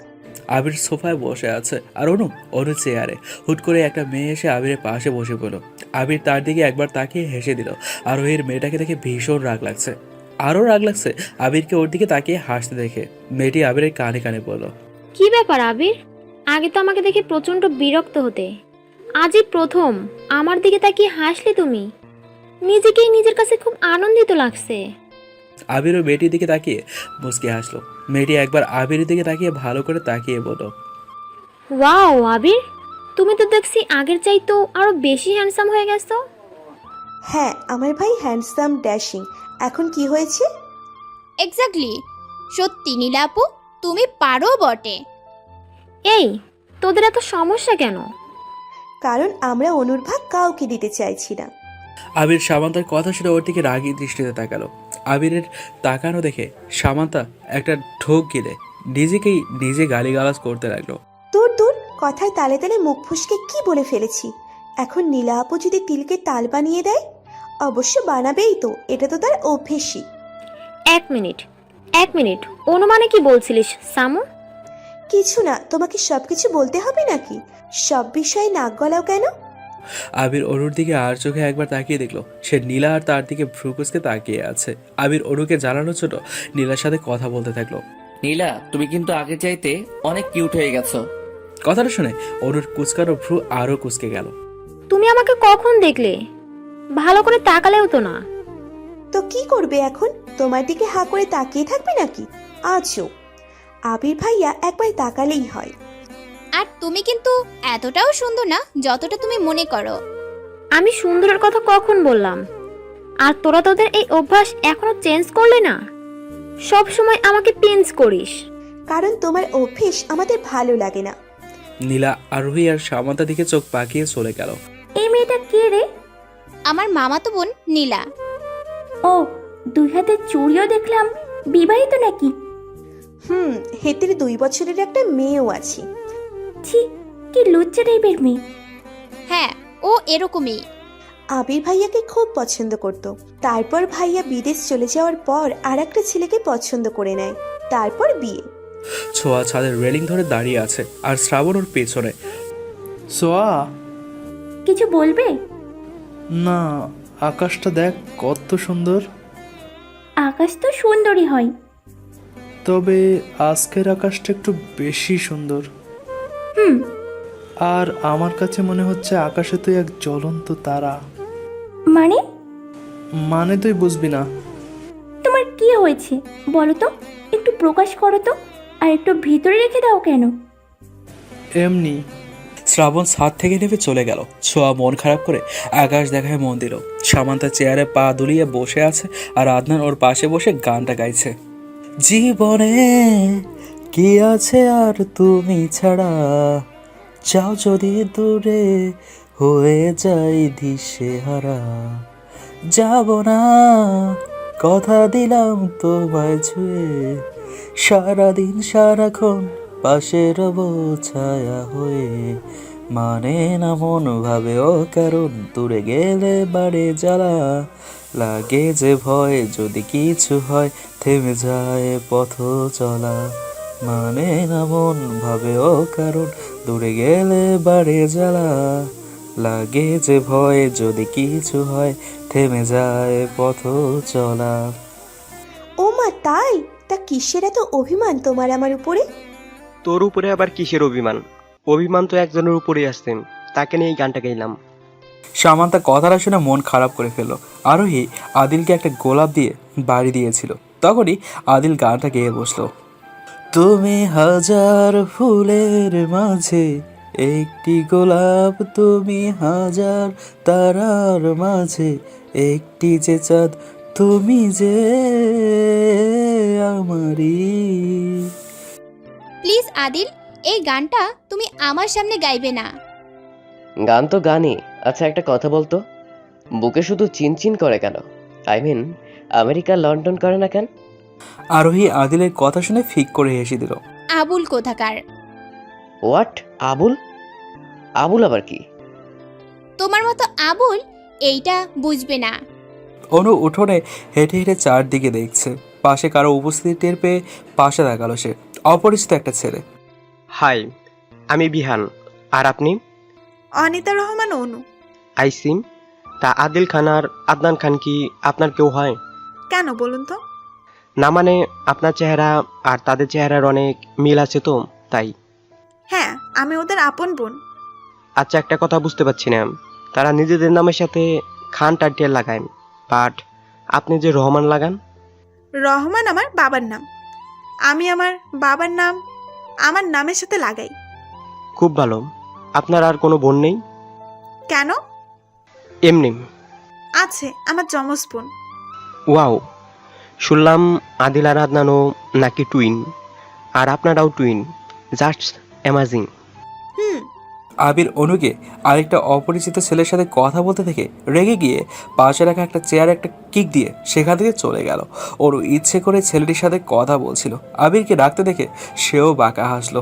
আবির সোফায় বসে আছে আর অনু চেয়ারে। হুট করে একটা মেয়ে এসে আবিরের পাশে বসে পড়ল। আবির তার দিকে একবার তাকিয়ে হেসে দিল। আর ওর মেয়েটাকে দেখে ভীষণ রাগ লাগছে। আরও রাগ লাগছে আবিরকে ওর দিকে তাকিয়ে হাসতে দেখে। মেয়েটি আবিরের কানে কানে বলল, কি ব্যাপার আবির? আগে তো আমাকে দেখে প্রচন্ড বিরক্ত হতে, আজই প্রথম আমার দিকে তাকিয়ে হাসলে তুমি। নিজেকেই নিজের কাছে খুব আনন্দিত লাগছে। আবির ও মেয়েটির দিকে তাকিয়ে মুচকি হাসলো। মেয়েটি একবার আবিরের দিকে তাকিয়ে ভালো করে তাকিয়ে বলল, ওয়াও আবির, তুমি তো দেখছি আগের চাইতেও আরো বেশি হ্যান্ডসাম হয়ে গেছো। হ্যাঁ, আমার ভাই হ্যান্ডসাম ড্যাশিং। এখন কি হয়েছে? এক্স্যাক্টলি, সত্যি নীলা আপু তুমি পারো বটে। এই তোদের এত সমস্যা কেন? কারণ আমরা অনুর ভাগ কাউকে দিতে চাইছি না। আবির সামান্তার কথা শুনে ওর দিকে রাগী দৃষ্টিতে তাকালো। আবিরের তাকানো দেখে সামান্তা একটা ঢোক গিলে নিজেকেই নিজে গালিগালাজ করতে লাগলো। দূর দূর, কথায় তালে তালে মুখ ফুসকে কি বলে ফেলেছি। এখন নীলা আপু যদি তিলকে তাল বানিয়ে দেয়, অবশ্য বানাবেই তো, এটা তো তার অভ্যেসই। এক মিনিট, অনুমানে কি বলছিলিস সামু? কিছু না, তোমাকে সবকিছু বলতে হবে নাকি? সব বিষয়ে নাক গলাও কেন? আবির অনুর দিকে আর চোখে একবার তাকিয়ে দেখলো সে নীলা আর তার দিকে ভ্রুকুচকে তাকিয়ে আছে। আবির অনুকে জানানোর জন্য নীলার সাথে কথা বলতে থাকলো। নীলা, তুমি কিন্তু আগে চাইতে অনেক কিউট হয়ে গেছো। কথাটা শুনে অনুর কুচকানো ভ্রু আরও কুচকে গেল। তুমি আমাকে কখন দেখলে? ভালো করে তাকালেও তো না। তো কি করবে এখন? তোমার দিকে হা করে তাকিয়ে থাকবে নাকি? আজও আবির ভাইয়া একবার তাকালেই হয়। আর তুমি কিন্তু এতটাও সুন্দর না যতটা তুমি মনে করো। আমি সুন্দরের কথা কখন বললাম? আর তোরা তোদের এই অভ্যাস এখনো চেঞ্জ করলে না? সব সময় আমাকে পিঞ্চ করিস। কারণ তোমার অভ্যেস আমাদের ভালো লাগে না। নীলা আরোহী আর সামান্তার দিকে চোখ পাকিয়ে চলে গেল। এই মেয়েটা কে রে? আমার মামাতো বোন নীলা। ও, 2 হাতে চুড়িও দেখলাম। বিবাহিত নাকি? হেতের 2 বছরের একটা মেয়েও আছে। ছি, কি লজ্জা টাইপের মেয়ে। হ্যাঁ, ও এরকমই। আবির ভাইয়াকে খুব পছন্দ করত। তারপর ভাইয়া বিদেশ চলে যাওয়ার পর আর একটা ছেলেকে পছন্দ করে নেয়। তারপর বিয়ে। ছোঁয়া ছাদের রেলিং ধরে দাঁড়িয়ে আছে আর শ্রাবণ ওর পেছনে। সোয়া, কিছু বলবে? না, আকাশটা দেখ কত সুন্দর। আকাশ তো সুন্দরই হয়। তবে আজকের আকাশটা একটু বেশি সুন্দর। হুম। আর আমার কাছে মনে হচ্ছে আকাশে তুই এক জ্বলন্ত তারা। মানে তুই বুঝবি না। তোমার কি হয়েছে বলো তো? একটু প্রকাশ করো তো। আর একটু ভিতরে রেখে দাও কেন? এমনি। শ্রাবণ ছাদ থেকে নেমে চলে গেল। ছোঁয়া মন খারাপ করে আকাশ দেখায় মন দিল। সামান্তা চেয়ারে পা দুলিয়ে বসে আছে আর আদনান ওর পাশে বসে গানটা গাইছে। জীবনে কি আছে আর তুমি ছাড়া, যাও যদি দূরে হয়ে যাই দিশেহারা, যাব না কথা দিলাম তোমায় ছুঁয়ে, সারাদিন সারাক্ষণ পাশে রব ছায়া হয়ে, মানে না মন ভাবেও কারণ দূরে গেলে বাড়ে জ্বালা, লাগে যে ভয় যদি কিছু হয় থেমে যায় পথ চলা, মানে না মন ভাবেও কারণ দূরে গেলে বাড়ে জ্বালা, লাগে যে ভয় যদি কিছু হয় থেমে যায় পথ চলা। ও মা, তাই? তা কিসের এত অভিমান তোমার আমার উপরে? তোর উপরে আবার কিসের অভিমান? অভিমান তো একজনের উপরেই আসতেন, তাকে নিয়ে এই গানটা গাইলাম। সামান্তা কথাটা শুনে মন খারাপ করে ফেলল। আরোহী আদিলকে একটা গোলাপ দিয়ে বাড়ি দিয়েছিল। তখনই আদিল গানটা গেয়ে বসলো। তুমি হাজার ফুলের মাঝে একটি গোলাপ, তুমি হাজার তারার মাঝে একটি যে চাঁদ, তুমি যে আমারই। প্লিজ আদিল, এই গানটা তুমি আমার সামনে গাইবে না। গান তো গানই। আচ্ছা একটা কথা বলতো, বুকে শুধু চিনচিন করে কেন? আই মিন আমেরিকা লন্ডন করে না কেন? আরোহী আদিলের কথা শুনে ফিক করে হেসে দিল। আবুল কোথাকার। হোয়াট? আবুল? আবুল আবার কি? তোমার মতো আবুল এইটা বুঝবে না। অনু উঠোনে হেঁটে হেঁটে চারদিকে দেখছে। পাশে কারো উপস্থিতি টের পেয়ে পাশে তাকালো সে। অপরিচিত একটা ছেলে। হাই, আমি বিহান। আর আপনি? অনিতা রহমান অনু। আইসিম। তা আদিল খান আর আদনান খান কি আপনার কেউ হয়? কেন বলুন তো? না মানে আপনার চেহারা আর তাদের চেহারার অনেক মিল আছে তো তাই। হ্যাঁ, আমি ওদের আপন বোন। আচ্ছা একটা কথা বুঝতে পারছি না, তারা নিজেদের নামের সাথে খান টাইটেল লাগায়, বাট আপনি যে রহমান লাগান। রহমান আমার বাবার নাম। আমি আমার বাবার নাম আমার নামের সাথে লাগাই। খুব ভালো। আপনার আর কোনো বোন নেই? কেন? এমনি। আছে, আমার যমজ বোন। ওয়াও, শুনলাম আদিল আর আদনানও নাকি টুইন, আর আপনারাও টুইন। Just amazing. আবির অনুকে আরেকটা অপরিচিত ছেলের সাথে কথা বলতে থেকে রেগে গিয়ে পাশে রাখা একটা চেয়ারে একটা কিক দিয়ে সেখান থেকে চলে গেল। ওর ইচ্ছে করে ছেলেটির সাথে কথা বলছিল। আবিরকে ডাকতে দেখে সেও বাঁকা হাসলো।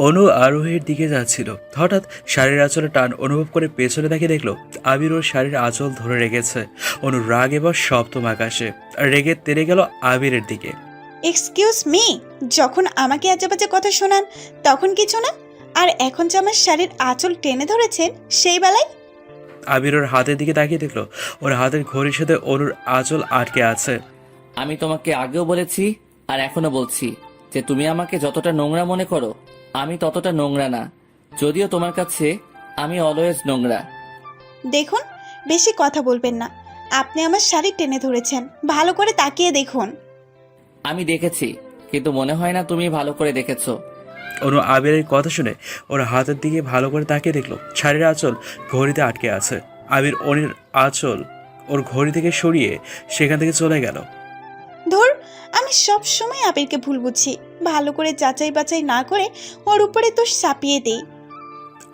অনু আরোহীর দিকে যাচ্ছিল। হঠাৎ শাড়ির আঁচলে টান অনুভব করে পেছনে দেখে দেখলো আবির ওর শাড়ির আঁচল ধরে রেখেছে। অনু রাগ এবার সপ্তম আকাশে, রেগে তেড়ে গেল আবিরের দিকে। এক্সকিউজ মি, যখন আমাকে আজে বাজে কথা শোনান তখন কিছু না, আর এখন যে আমার শাড়ির আঁচল টেনে ধরেছেন সেই বেলায়? আবির ওর হাতের দিকে তাকিয়ে দেখলো ওর হাতের ঘড়ির সাথে অনুর আঁচল আটকে আছে। আমি তোমাকে আগেও বলেছি আর এখনো বলছি, যে তুমি আমাকে যতটা নোংরা মনে করো আমি ততটা নোংরা না, যদিও তোমার কাছে আমি অলওয়েজ নোংরা। দেখুন, বেশি কথা বলবেন না। আপনি আমার শাড়ি টেনে ধরেছেন, ভালো করে তাকিয়ে দেখুন। আমি দেখেছি, কিন্তু মনে হয় না তুমি ভালো করে দেখেছো। অনু আবিরের কথা শুনে ওর হাতের দিকে ভালো করে তাকিয়ে দেখলো শাড়ির আঁচল ঘড়িতে আটকে আছে। আবির অনির আঁচল ওর ঘড়ি থেকে সরিয়ে সেখান থেকে চলে গেল। ধুর, আমি সব সময় আবিরকে ভুল বুঝি, ভালো করে যাচাই বাছাই না করে ওর উপরে তো চাপিয়ে দেই।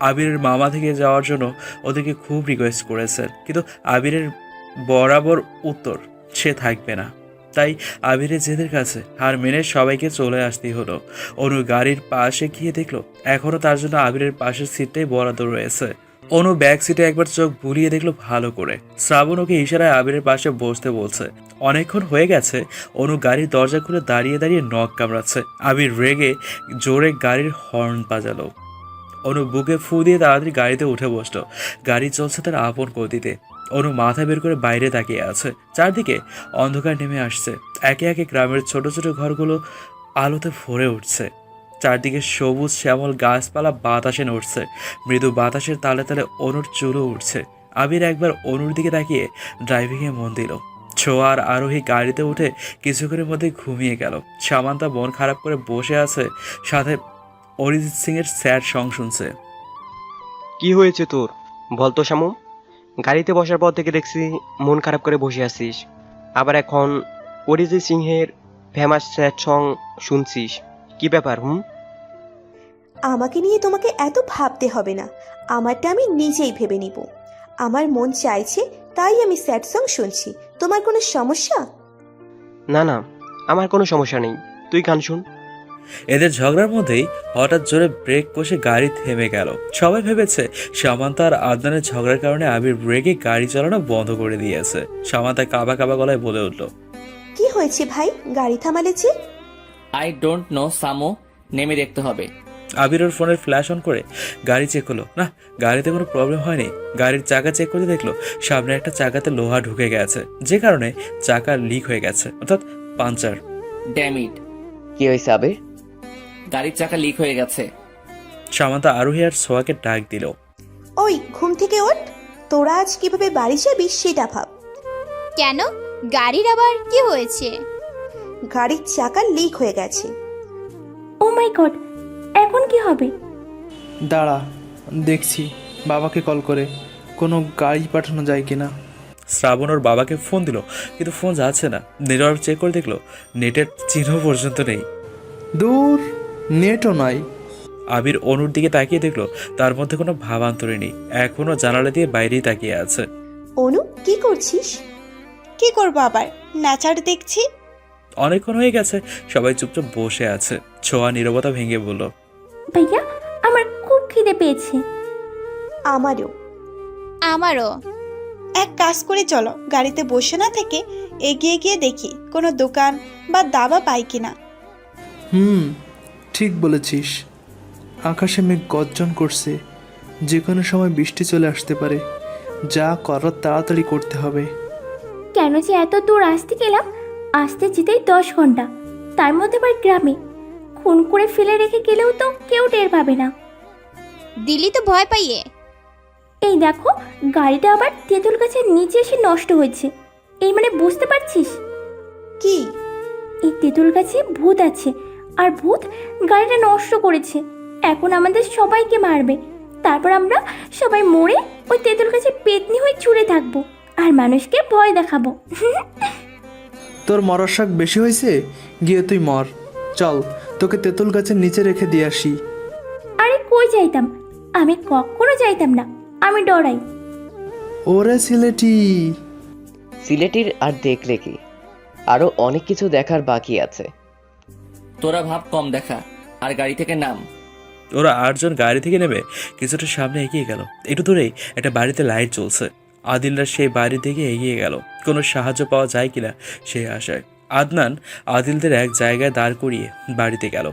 আবিরের মামা থেকে যাওয়ার জন্য ওদেরকে খুব রিকোয়েস্ট করেছেন, কিন্তু আবিরের বরাবর উত্তর সে থাকবে না। তাই আবিরের জেদের কাছে হার মেনে সবাইকে চলে আসতেই হলো। অনু গাড়ির পাশে গিয়ে দেখলো এখনও তার জন্য আবিরের পাশের সিটটাই বরাদ্দ রয়েছে। অনু ব্যাক সিটে একবার চোখ বুলিয়ে দেখলো ভালো করে। শ্রাবণ ওকে ইশারায় আবিরের পাশে বসতে বলছে। অনেকক্ষণ হয়ে গেছে। অনু গাড়ির দরজা খুলে দাঁড়িয়ে দাঁড়িয়ে নখ কামড়াচ্ছে। আবির রেগে জোরে গাড়ির হর্ন বাজালো। অনু বুকে ফু দিয়ে তাড়াতাড়ি গাড়িতে উঠে বসলো। গাড়ি চলছে তার আপন গতিতে। অনু মাথা বের করে বাইরে তাকিয়ে আছে। চারদিকে অন্ধকার নেমে আসছে। একে একে গ্রামের ছোট ছোট ঘরগুলো আলোতে ভরে উঠছে। চারদিকে সবুজ শ্যামল গাছপালা বাতাসে নড়ছে। মৃদু বাতাসের তালে তালে অনুর চুলও উঠছে। আবির একবার অনুর দিকে তাকিয়ে ড্রাইভিংয়ে মন দিল। ছোঁয়া আর আরোহী গাড়িতে উঠে কিছুক্ষণের মধ্যে ঘুমিয়ে গেল। সামান্তা মন খারাপ করে বসে আছে, সাথে অরিজিৎ সিং এর স্যাড সং শুনছে। কি হয়েছে তোর বলতো শামু? গাড়িতে বসার পর থেকে দেখছি মন খারাপ করে বসে আছিস, আবার এখন অরিজিৎ সিংহের ফেমাস স্যাড সং শুনছিস, কি ব্যাপার? আমাকে নিয়ে তোমাকে এত ভাবতে হবে না, আমারটা আমি নিজেই ভেবে নিব। আমার মন চাইছে তাই আমি স্যাড সং শুনছি। তোমার কোনো সমস্যা? না না, আমার কোনো সমস্যা নেই, তুই গান শুন। এদের ঝগড়ার মধ্যেই হঠাৎ জোরে ব্রেক কষে গাড়ি থেমে গেল। সবাই ভেবেছে সামান্তা আর আদনানের ঝগড়ার কারণে আবির ব্রেকে গাড়ি চালানো বন্ধ করে দিয়েছে। সামান্তা কাবা কাবা গলায় বলে উঠল, কি হয়েছে ভাই, গাড়ি থামালে যে? আই ডোন্ট নো সামো, নেমে দেখতে হবে। আবির ওর ফোনের ফ্ল্যাশ অন করে গাড়ি চেক হলো। না, গাড়িতে কোনো প্রবলেম হয়নি। গাড়ির চাকা চেক করতে দেখলো সামনে একটা চাকাতে লোহা ঢুকে গেছে, যে কারণে চাকা লিক হয়ে গেছে, অর্থাৎ পাঞ্চার। ড্যাম ইট, কি হয়েছে আবির? গাড়ির চাকা লিক হয়ে গেছে। সামান্তা আরোহী আর সোয়াকে ডাক দিল। ওই ঘুম থেকে ওঠ, তোরা আজ কিভাবে বাড়ি যাবি সেটা ভাব। কেন, গাড়ির আবার কি হয়েছে? গাড়ির চাকা লিক হয়ে গেছে। ও মাই গড, এখন কি হবে? দাঁড়া, দেখছি বাবাকে কল করে কোনো গাড়ি পাঠানো যায় কিনা। শ্রাবণ ওর বাবাকে ফোন দিল, কিন্তু ফোন যাচ্ছে না। নেটওয়ার্ক চেক করে দেখলো নেটের চিহ্ন পর্যন্ত নেই। দূর, নেটও নাই। আবির অনুর দিকে তাকিয়ে দেখলো তার মধ্যে কোনো ভাবান্তরে নেই, এখনো জানালা দিয়ে বাইরেই তাকিয়ে আছে। অনু, কি করছিস? কি করবো আবার, নাচার দেখছি। অনেকক্ষণ হয়ে গেছে, সবাই চুপচাপ বসে আছে। ছোঁয়া নীরবতা ভেঙে বলল, ভাইয়া, আমার খুব খিদে পেয়েছে। আমারও। আমারও। এক কাজ করে চলো, গাড়িতে বসে না থেকে এগিয়ে গিয়ে দেখি কোনো দোকান বা দাবা পাই কিনা। ঠিক বলেছিস। আকাশে মেঘ গর্জন করছে, যে কোনো সময় বৃষ্টি চলে আসতে পারে। যা করার তাড়াতাড়ি করতে হবে। কেন যে এত দূর আসতে গেলাম, আসতে যেতেই 10 ঘন্টা, তার মধ্যে আবার গ্রামে। খুন করে ফেলে রেখে গেলেও তো কেউ টের পাবে না। দিলি তো ভয় পাইয়ে। এই দেখো, গাড়িটা আবার তেঁতুল গাছের নিচে এসে নষ্ট হয়েছে। এই মানে বুঝতে পারছিস? কি? এই তেঁতুল গাছে ভূত আছে, আর ভূত গাড়িটা নষ্ট করেছে। এখন আমাদের সবাইকে মারবে, তারপর আমরা সবাই মরে ওই তেঁতুল গাছে পেতনি হয়ে ছুঁড়ে থাকবো আর মানুষকে ভয় দেখাবো। তোর মরার শখ বেশি হয়েছে, গিয়ে তুই মর। চল, তোকে তেঁতুল গাছের নিচে রেখে দিয়ে আসি। আরে কই যাইতাম, আমি কখনো যাইতাম না, আমি ডরাই। ওরে সিলেটি। সিলেটির আর দেখলে কি, আরো অনেক কিছু দেখার বাকি আছে। তোরা ভাব কম দেখা, আর গাড়ি থেকে নাম। ওরা 8 জন গাড়ি থেকে নেমে কিছুটা সামনে এগিয়ে গেল। একটু দূরেই একটা বাড়িতে লাইট জ্বলছে। আদিলরা সেই বাড়ির দিকে এগিয়ে গেল, কোনো সাহায্য পাওয়া যায় কিনা সেই আশায়। আদনান আদিলদের এক জায়গায় দাঁড় করিয়ে বাড়িতে গেল।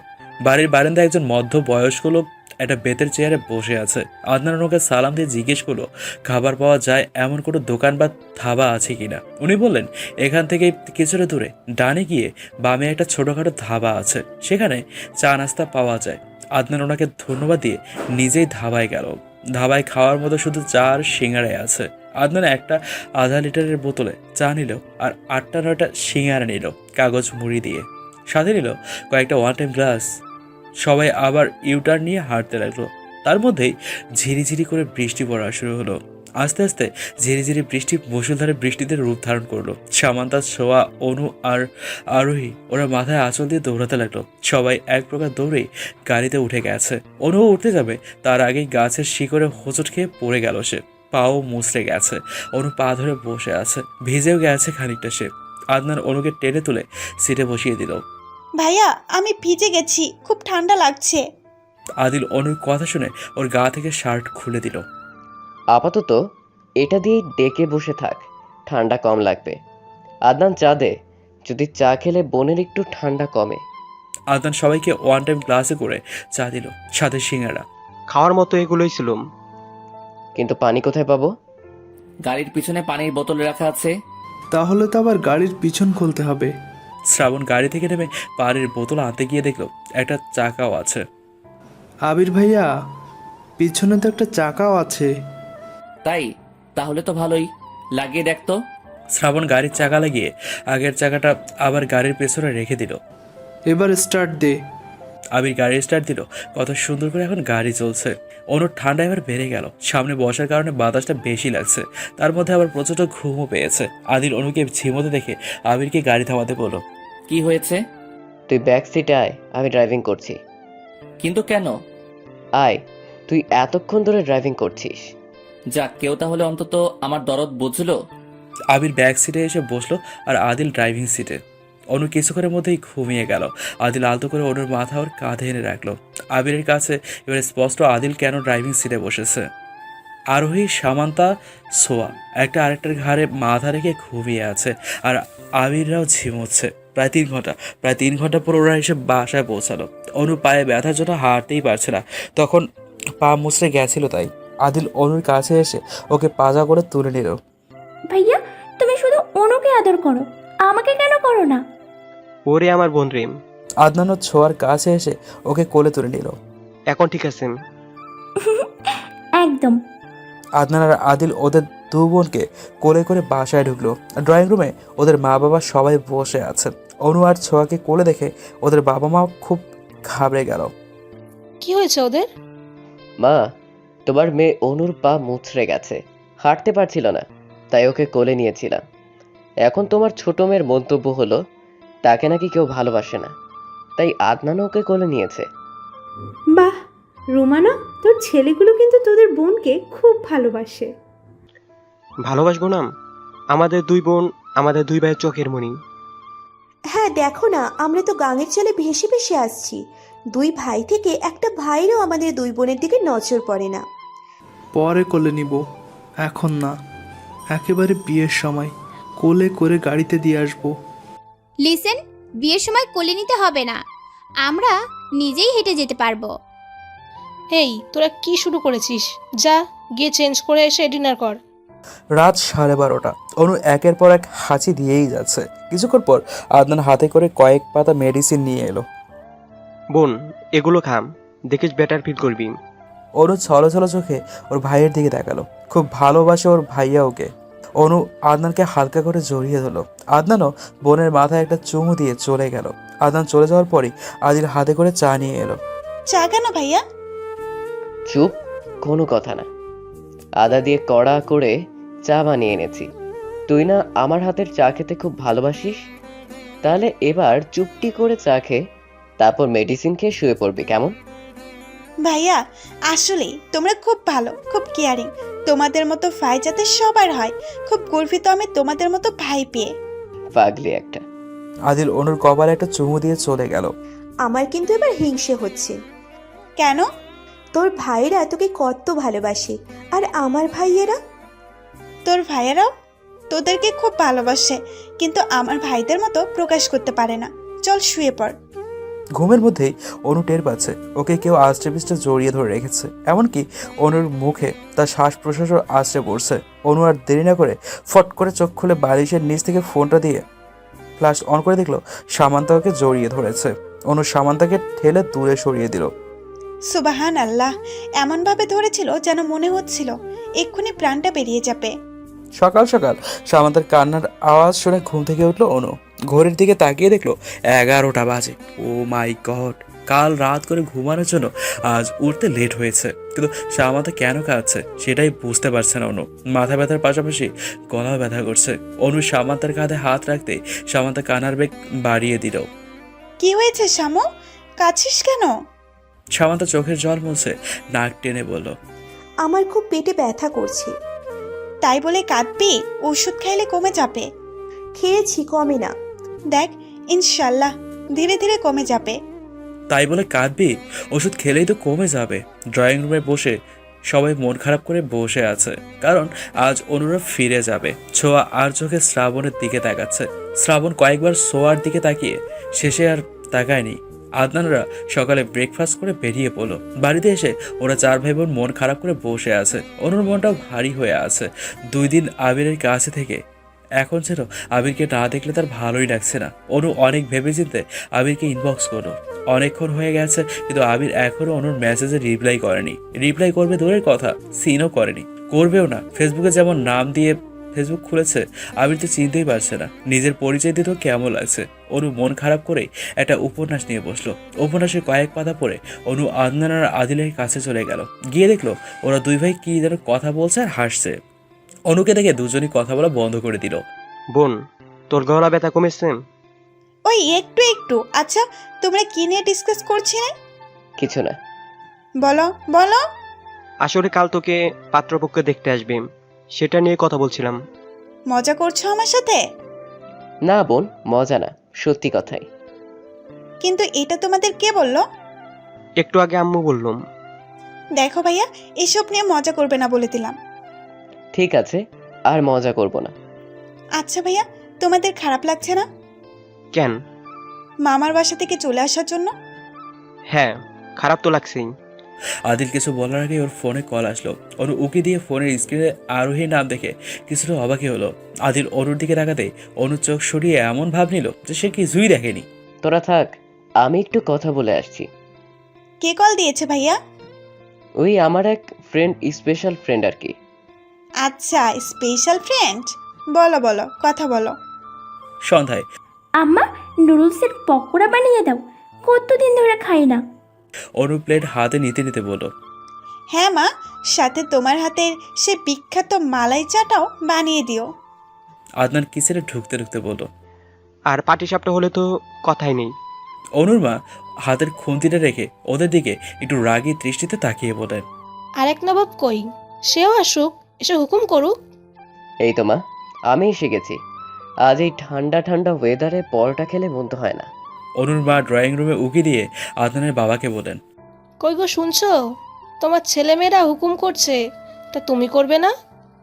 বাড়ির বারান্দায় একজন মধ্য বয়স্ক লোক একটা বেতের চেয়ারে বসে আছে। আদনান অনুকে সালাম দিয়ে জিজ্ঞেস করলো খাবার পাওয়া যায় এমন কোনো দোকান বা ধাবা আছে কিনা। উনি বললেন এখান থেকে কিছুটা দূরে ডানে গিয়ে বামে একটা ছোটোখাটো ধাবা আছে, সেখানে চা নাস্তা পাওয়া যায়। আদনান ওনাকে ধন্যবাদ দিয়ে নিজেই ধাবায় গেল। ধাবায় খাওয়ার মতো শুধু চা আর সিঙ্গারাই আছে। আদনান একটা আধা লিটারের বোতলে চা নিল আর 8টা-9টা সিঙ্গারা নিল কাগজ মুড়ি দিয়ে, সাথে নিল কয়েকটা ওয়ান টাইম গ্লাস। সবাই আবার ইউটার্ন নিয়ে হাঁটতে লাগলো। তার মধ্যেই ঝিরিঝিরি করে বৃষ্টি পড়া শুরু হলো। আস্তে আস্তে ঝিরিঝিরি বৃষ্টি মুষলধারে বৃষ্টিতে রূপ ধারণ করলো। সামান্তা, সোয়া, অনু আর আরোহী ওরা মাথায় আঁচল দিয়ে দৌড়াতে লাগলো। সবাই এক প্রকার দৌড়েই গাড়িতে উঠে গেছে। অনুও উঠতে যাবে তার আগেই গাছের শিকড়ে হোঁচট খেয়ে পড়ে গেল সে। পাও মুচড়ে গেছে। অনু পা ধরে বসে আছে, ভিজেও গেছে খানিকটা সে। আদনান অনুকে টেনে তুলে সিটে বসিয়ে দিল। ভাইয়া আমি ভিজে গেছি, খুব ঠান্ডা লাগছে। আদিল অনুর কথা শুনে ওর গা থেকে শার্ট খুলে দিল। আপাতত এটা দিয়েই ডেকে বসে থাক, ঠান্ডা কম লাগবে। আদনান চা দে, যদি চা খেলে বোনের একটু ঠান্ডা কমে। আদনান সবাইকে ওয়ান টাইম গ্লাসে করে চা দিল, সাথে সিঙ্গারা। খাওয়ার মতো এগুলোই ছিল। কিন্তু পানি কোথায় পাবো? গাড়ির পিছনে পানির বোতল রাখা আছে। তাহলে তো আবার গাড়ির পিছন খুলতে হবে। শ্রাবণ গাড়ি থেকে নেমে পানির বোতল আনতে গিয়ে দেখলো একটা চাকাও আছে। আবির ভাইয়া, পিছনে তো একটা চাকাও আছে। তাই? তাহলে তো ভালোই, লাগিয়ে দেখ তো। শ্রাবণ গাড়ির চাকা লাগিয়ে আগের চাকাটা আবার গাড়ির পেছনে রেখে দিল। এবার স্টার্ট দে। আবির গাড়ি স্টার্ট দিল। কত সুন্দর করে এখন গাড়ি চলছে। অনুর ঠান্ডা এবার বেড়ে গেল। সামনে বসার কারণে বাতাসটা বেশি লাগছে। তার মধ্যে আবার প্রচণ্ড ঘুমও পেয়েছে। আদিল অনুকে ঝিমোতে দেখে আবিরকে গাড়ি থামাতে বলল। কি হয়েছে? তুই ব্যাক সিটে আয়, আমি ড্রাইভিং করছি। কিন্তু কেন? আয়, তুই এতক্ষণ ধরে ড্রাইভিং করছিস। যাক, কেউ তাহলে অন্তত আমার দরদ বুঝলো। আবির ব্যাক সিটে এসে বসলো আর আদিল ড্রাইভিং সিটে। অনু কিছুক্ষণের মধ্যেই ঘুমিয়ে গেল। আদিল আলতো করে অনুর মাথা ওর কাঁধে এনে রাখলো। আবিরের কাছে এবারে স্পষ্ট আদিল কেন ড্রাইভিং সিটে বসেছে। আরোহী, সামান্তা, সোয়া একটা আরেকটার ঘাড়ে মাথা রেখে ঘুমিয়ে আছে আর আবিররাও ঝিমোচ্ছে। প্রায় 3 ঘন্টা পর ওরা এসে বাসায় পৌঁছালো। অনু পায়ে ব্যথার জন্য হাঁটতেই পারছে না, তখন পা মুচড়ে গেছিল। তাই আদিল অনুর কাছে এসে ওকে পাজা করে তুলে নিল। ভাইয়া তুমি শুধু অনুকে আদর করো, আমাকে কেন করো না? ওরে আমার বোন রে। আদনানও ছোঁয়ার কাছে এসে ওকে কোলে তুলে নিল। এখন ঠিক আছে? একদম। আদনান আর আদিল ওদের দু বোনকে কোলে করে বাসায় ঢুকলো। ড্রয়িং রুমে ওদের মা বাবা সবাই বসে আছেন। অনু আর ছোঁয়াকে কোলে দেখে ওদের বাবা মা খুব ঘাবড়ে গেল। কি হয়েছে ওদের? মা, তোমার মেয়ে অনুর পা মুচড়ে গেছে, হাঁটতে পারছিল না, তাই ওকে কোলে নিয়েছিলাম। এখন তোমার ছোট মেয়ের মন্তব্য হলো তাকে নাকি কেউ ভালোবাসে না, তাই আদনানও ওকে কোলে নিয়েছে। বাহ রোমানা, তোর ছেলেগুলো কিন্তু তোদের বোনকে খুব ভালোবাসে। ভালোবাসবো না? আমাদের দুই বোন, আমাদের দুই ভাইয়ের চোখের মণি। হ্যাঁ দেখো না, আমরা তো গাঙের চলে ভেসে ভেসে আসছি। দুই ভাই থেকে একটা ভাইরও আমাদের দুই বোনের দিকে নজর পড়ে না। পরে কোলে নিব, এখন না। একেবারে বিয়ের সময় কোলে করে গাড়িতে দিয়ে আসবো। লিসেন, বিয়ের সময় কোলে নিতে হবে না, আমরা নিজেই হেঁটে যেতে পারবো। এই তোরা কি শুরু করেছিস? যা গিয়ে চেঞ্জ করে এসে ডিনার কর। রাত 12:30। অনু একের পর এক হাঁচি দিয়েই যাচ্ছে। কিছুক্ষণ পর আদনান হাতে করে কয়েক পাতা মেডিসিন নিয়ে এলো। বোন, এগুলো খাম, দেখিস বেটার ফিল করবি। অনু ছলো ছলো চোখে ওর ভাইয়ের দিকে তাকালো। খুব ভালোবাসে ওর ভাইয়া ওকে। অনু আদনানকে হালকা করে জড়িয়ে ধরলো। আদনানও বোনের মাথায় একটা চুমু দিয়ে চলে গেল। আদনান চলে যাওয়ার পরই আদিল হাতে করে চা নিয়ে এলো। চা কেন ভাইয়া? চুপ, কোনো কথা না। আদা দিয়ে কড়া করে চা বানিয়ে এনেছি। তুই না আমার হাতের চা খেতে খুব ভালোবাসিস, তাহলে এবার চুপটি করে চা খেয়ে তারপর মেডিসিন খেয়ে শুয়ে পড়বি, কেমন? ভাইয়া আসলে তোমরা খুব ভালো, খুব কেয়ারিং। তোমাদের মতো ভাই যাতে সবার হয়, খুব গর্বিত আমি তোমাদের মতো ভাই পেয়ে। পাগলি একটা। আদিল অনুর কপালে একটা চুমু দিয়ে চলে গেল। আমার কিন্তু এবার হিংসে হচ্ছে। কেন? তোর ভাইয়েরা তোকে কত ভালোবাসে, আর আমার ভাইয়েরা? তোর ভাইয়েরাও তোদেরকে খুব ভালোবাসে, কিন্তু আমার ভাইদের মতো প্রকাশ করতে পারে না। চল শুয়ে পড়। ঘুমের মধ্যেই অনু টের পাচ্ছে ওকে কেউ আষ্টে পিষ্টে জড়িয়ে ধরে রেখেছে। এমনকি অনুর মুখে তার শ্বাস প্রশ্বাসও আষ্টে পড়ছে। অনু আর দেরি না করে ফট করে চোখ খুলে বালিশের নিচ থেকে ফোনটা দিয়ে ফ্ল্যাশ অন করে দেখলো সামান্তা ওকে জড়িয়ে ধরেছে। অনু সামান্তাকে ঠেলে দূরে সরিয়ে দিল। সুবাহান আল্লাহ, এমনভাবে ধরেছিল যেন মনে হচ্ছিল এক্ষুনি প্রাণটা বেরিয়ে যাবে। সকাল সকাল সামান্তার কান্নার আওয়াজ শুনে ঘুম থেকে উঠলো অনু। ঘড়ির দিকে তাকিয়ে দেখলো 11টা বাজে। ও মাই গড, কাল রাত করে ঘুমানোর জন্য আজ উঠতে লেট হয়েছে। কিন্তু সামান্তা কেন কাঁদছে সেটাই বুঝতে পারছে না অনু। মাথা ব্যথার পাশাপাশি গলা ব্যথা করছে। অনু সামান্তার কাঁধে হাত রাখতে সামান্তা কান্নার বেগ বাড়িয়ে দিল। কি হয়েছে শামু, কাছিস কেন? সামান্তা চোখের জল মুছে নাক টেনে বলল, আমার খুব পেটে ব্যথা করছে। তাই বলে কাঁদবি? ওষুধ খাইলে কমে যাবে। খেয়েছি, কমে না। দেখ, ইনশাল্লাহ ধীরে ধীরে কমে যাবে। তাই বলে কাঁদবি? ওষুধ খেলেই তো কমে যাবে। ড্রয়িং রুমে বসে সবাই মন খারাপ করে বসে আছে, কারণ আজ অনুরা ফিরে যাবে। ছোঁয়া আর চোখে শ্রাবণের দিকে তাকাচ্ছে। শ্রাবণ কয়েকবার ছোঁয়ার দিকে তাকিয়ে শেষে আর তাকায়নি। আদনানরা সকালে ব্রেকফাস্ট করে বেরিয়ে পড়লো। বাড়িতে এসে ওরা 4 ভাই বোন মন খারাপ করে বসে আছে। অনুর মনটাও ভারী হয়ে আছে। 2 দিন আবিরের কাছে থেকে এখন যেন আবিরকে না দেখলে তার ভালোই লাগছে না। অনু অনেক ভেবেচিন্তে আবিরকে ইনবক্স করলো। অনেকক্ষণ হয়ে গেছে কিন্তু আবির এখনও অনুর মেসেজে রিপ্লাই করেনি। রিপ্লাই করবে দূরের কথা, সিনও করেনি, করবেও না। ফেসবুকে যেমন নাম দিয়ে ফেসবুক খুলেছে, আবির তো চিনতেই পারছে না নিজের পরিচয় দিতেও কেমন লাগছে। অনু মন খারাপ করে একটা উপন্যাস নিয়ে বসলো। উপন্যাসের কয়েক পাতা পড়ে অনু আদনান আর আদিলের কাছে চলে গেল। গিয়ে দেখলো ওরা 2 ভাই কি যেন কথা বলছে আর হাসছে। অনুকে দেখে দুজনই কথা বলা বন্ধ করে দিল। বোন, তোর গলা ব্যথা কমেছে? ওই একটু একটু। আচ্ছা, তোমরা কি নিয়ে ডিসকাস করছিলে? কিছু না। বলো বলো। আসলে কাল তোকে পাত্রপক্ষ দেখতে আসবে, সেটা নিয়ে কথা বলছিলাম। মজা করছো আমার সাথে? না বোন, মজা না, সত্যি কথাই। কিন্তু এটা তোমাদের কে বললো? একটু আগে আম্মু বললাম। দেখো ভাইয়া, এসব নিয়ে মজা করবে না বলে দিলাম। ঠিক আছে, আর মজা করব না। আচ্ছা ভাইয়া, তোমাদের খারাপ লাগছে না কেন? মামার বাসা থেকে চলে আসার জন্য? হ্যাঁ, খারাপ তো লাগছেই। আদিল কিছু বলার আগে ওর ফোনে কল আসলো। অনু উকি দিয়ে ফোনের স্ক্রিনে আরোহীর নাম দেখে কিছুটা অবাকই হলো। আদিল অনুর দিকে তাকাতে অনুর চোখ সরিয়ে এমন ভাব নিল যে সে কিছুই দেখেনি। তোরা থাক, আমি একটু কথা বলে আসছি। কে কল দিয়েছে ভাইয়া? ওই আমার এক ফ্রেন্ড, স্পেশাল ফ্রেন্ড আর কি। আচ্ছা, স্পেশাল ফ্রেন্ড। বলো বলো, কথা বলো। সন্ধ্যায় আম্মা, নুডলসের পকোড়া বানিয়ে দাও, কতদিন ধরে খাই না। অনু প্লেট হাতে নিতে নিতে বলল, হ্যাঁ মা, সাথে তোমার হাতের সে বিখ্যাত মালাই চাটাও বানিয়ে দিও। আদনান কিচেনে ঢুকতে ঢুকতে বলল, আর পাটিসাপটা হলে তো কথাই নেই। অনুর মা হাতের খুন্তিটা রেখে ওদের দিকে একটু রাগী দৃষ্টিতে তাকিয়ে বলেন, আরেক নবাব কই? সেও আসুক, এসে হুকুম করুক। এই তো মা, আমি এসে গেছি। আজ এই ঠান্ডা ঠান্ডা ওয়েদারে পরোটা খেলে মন্দ হয় না। অনুর মা ড্রয়িং রুমে উকি দিয়ে আদনানের বাবাকে বলেন, কই গো, শুনছো? তোমার ছেলেমেয়েরা হুকুম করছে, তা তুমি করবে না?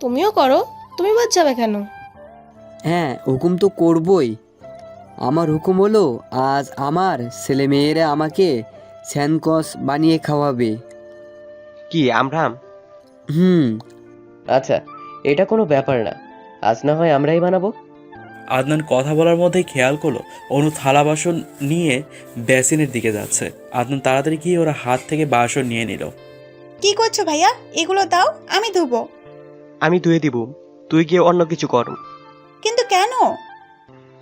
তুমিও করো, তুমি বাদ যাবে কেন? হ্যাঁ, হুকুম তো করবই। আমার হুকুম হলো আজ আমার ছেলেমেয়েরা আমাকে স্যানকস বানিয়ে খাওয়াবে। কি আমরা? আচ্ছা, এটা কোনো ব্যাপার না, আজ না হয় আমরাই বানাবো। আদনান কথা বলার মধ্যেই খেয়াল করলো অনু থালা বাসন নিয়ে বেসিনের দিকে যাচ্ছে। আদনান তাড়াতাড়ি গিয়ে ওরা হাত থেকে বাসন নিয়ে নিল। কি করছো ভাইয়া? এগুলো দাও, আমি ধুবো। আমি ধুয়ে দিব, তুই গিয়ে অন্য কিছু কর। কিন্তু কেন?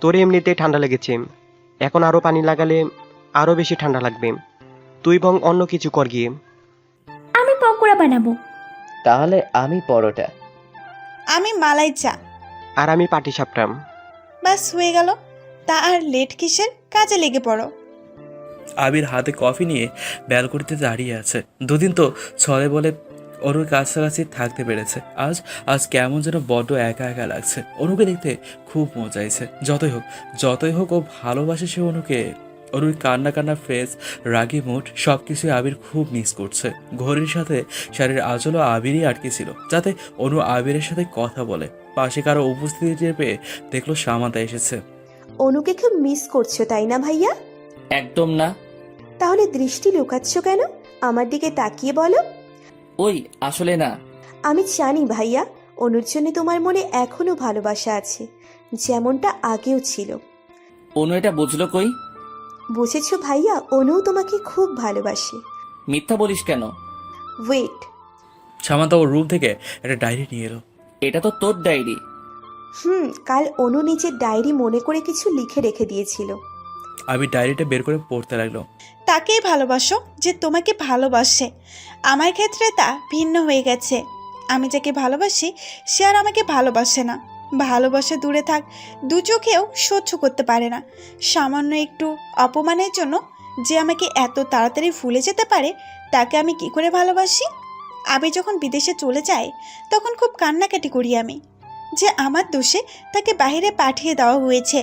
তোর এমনিতেই ঠান্ডা লেগেছে, এখন আরো পানি লাগালে আরো বেশি ঠান্ডা লাগবে। তুই বং অন্য কিছু কর গিয়ে। আমি পকোড়া বানাবো। তাহলে আমি পরোটা। আমি মালাই চা। আর আমি পাটিসাপটা। বাস হয়ে গেল। তা আর লেট কিসের? কাজে লেগে পড়ো। আবির হাতে কফি নিয়ে ব্যালকনিতে দাঁড়িয়ে আছে। 2 দিন তো ছলে বলে অনুর কাছাকাছি থাকতে পেরেছে। আজ কেমন যেন বড্ড একা একা লাগছে। অনুকে দেখতে খুব মজা আইছে। যতই হোক ও ভালোবাসে সে অনুকে। অনুর কান্না কান্না ফেস, রাগি মুড সব কিছুই আবির খুব মিস করছে। ঘড়ির সাথে শাড়ির আঁচলও আবিরই আটকে ছিল, যাতে অনু আবিরের সাথে কথা বলে। পাশে কারো উপস্থিতি টের পেয়ে দেখলো সামান্তা এসেছে। অনুকে খুব মিস করছো তাই না ভাইয়া? একদম না, তাহলে দৃষ্টি লুকাচ্ছ কেন? আমার দিকে তাকিয়ে বলো। ওই আসলে না। আমি জানি ভাইয়া, অনুর জন্য তোমার মনে এখনো ভালোবাসা আছে, যেমনটা আগেও ছিল। অনু এটা বুঝলো কই? বুঝেছো ভাইয়া, অনুও তোমাকে খুব ভালোবাসে। মিথ্যা বলিস কেন? ওয়েট। সামান্তা ওর রুম থেকে একটা ডায়েরি নিয়ে এলো। এটা তো তোর ডায়েরি। কাল অনু নিজের ডায়েরি মনে করে কিছু লিখে রেখে দিয়েছিল। আমি ডায়েরিটা বের করে পড়তে লাগলো। তাকেই ভালোবাসো যে তোমাকে ভালোবাসে। আমার ক্ষেত্রে তা ভিন্ন হয়ে গেছে। আমি যাকে ভালোবাসি সে আর আমাকে ভালোবাসে না। ভালোবাসা দূরে থাক, দু চোখেও সহ্য করতে পারে না। সামান্য একটু অপমানের জন্য যে আমাকে এত তাড়াতাড়ি ভুলে যেতে পারে, তাকে আমি কি করে ভালোবাসি? আবি যখন বিদেশে চলে যায় তখন খুব কান্নাকাটি করি আমি, যে আমার দোষে তাকে বাইরে পাঠিয়ে দেওয়া হয়েছে।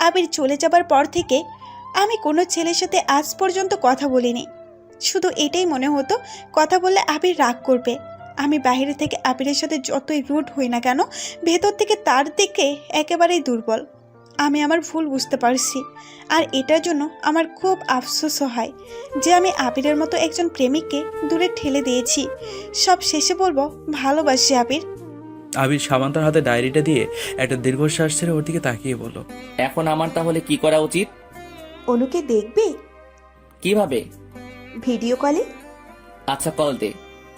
আবির চলে যাবার পর থেকে আমি কোনো ছেলের সাথে আজ পর্যন্ত কথা বলিনি। শুধু এটাই মনে হতো কথা বললে আবির রাগ করবে। আমি বাইরে থেকে আবিরের সাথে যতই রুড হই না কেন, ভেতর থেকে তার দিকে একেবারেই দুর্বল। আমি আমার ভুল বুঝতে পারছি, আর এটার জন্য আমার খুব আফসোসও হয় যে আমি আবিরের মতো একজন প্রেমিককে দূরে ঠেলে দিয়েছি। সব শেষে বলবো, ভালোবাসি আবির। আবির সামান্তার হাতে ডায়েরিটা দিয়ে একটা দীর্ঘশ্বাস ছেড়ে ওর দিকে তাকিয়ে বলল, এখন আমার তাহলে কি করা উচিত? অনুকে দেখবে? কিভাবে? ভিডিও কলে। আচ্ছা, কল দে।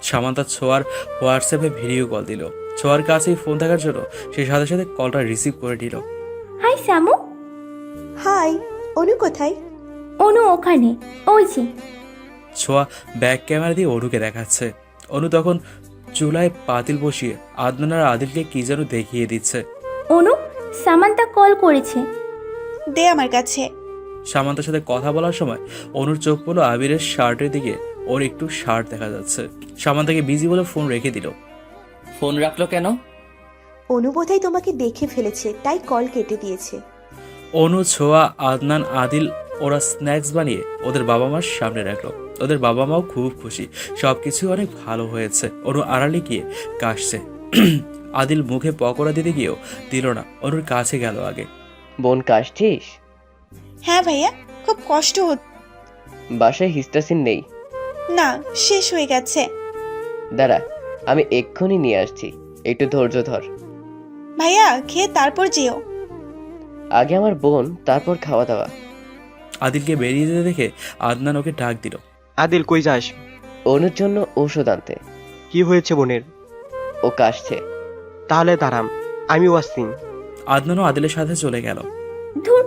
সামান্তা ছোঁয়ার হোয়াটসঅ্যাপে ভিডিও কল দিল। ছোঁয়ার কাছেই ফোন থাকার জন্য সে সাথে সাথে কলটা রিসিভ করে নিল। হাই সামু। হাই, অনু কোথায়? অনু ওখানে, ওই যে। ছোঁয়া ব্যাক ক্যামেরা দিয়ে অনুকে দেখাচ্ছে। অনু তখন চুলায় পাতিল বসিয়ে আদনান আর আদিলকে কি যেন দেখিয়ে দিচ্ছে। অনু, সামান্তা কল করেছে। দে আমার কাছে। সামান্তার সাথে কথা বলার সময় অনুর চোখ পড়লো আবিরের শার্টের দিকে। ওর একটু শার্ট দেখা যাচ্ছে। সামান্তাকে বিজি বলে ফোন রেখে দিল। ফোন রাখলো কেন? অনু বোধহয় তোমাকে দেখে ফেলেছে, তাই কল কেটে দিয়েছে। অনু, ছোঁয়া, আদনান, আদিল ওরা স্ন্যাক্স বানিয়ে ওদের বাবা মার সামনে রাখলো। ওদের বাবা মাও খুব খুশি, সবকিছু অনেক ভালো হয়েছে। অনু আড়ালে গিয়ে কাশছে। আদিল মুখে পকোড়া দিতে গিয়েও দিল না, অনুর কাছে গেল আগে। বোন কাশছিস? হ্যাঁ ভাইয়া, খুব কষ্ট হচ্ছে। বাসায় হিস্টাসিন নেই? না, শেষ হয়ে গেছে। দাঁড়া, আমি এক্ষুনি নিয়ে আসছি, একটু ধৈর্য ধর। ভাইয়া, খেয়ে তারপর যেও। আগে আমার বোন, তারপর খাওয়া দাওয়া। আদিলকে বেরিয়ে যেতে দেখে আদনান ওকে ডাক দিল। আদিল, কই যাস? অনুর জন্য ঔষধ আনতে। কি হয়েছে বোনের? ও কাশছে। তাহলে দাঁড়াম, আমিও আসছি। আদনানও আদিলের সাথে চলে গেল। ধুর,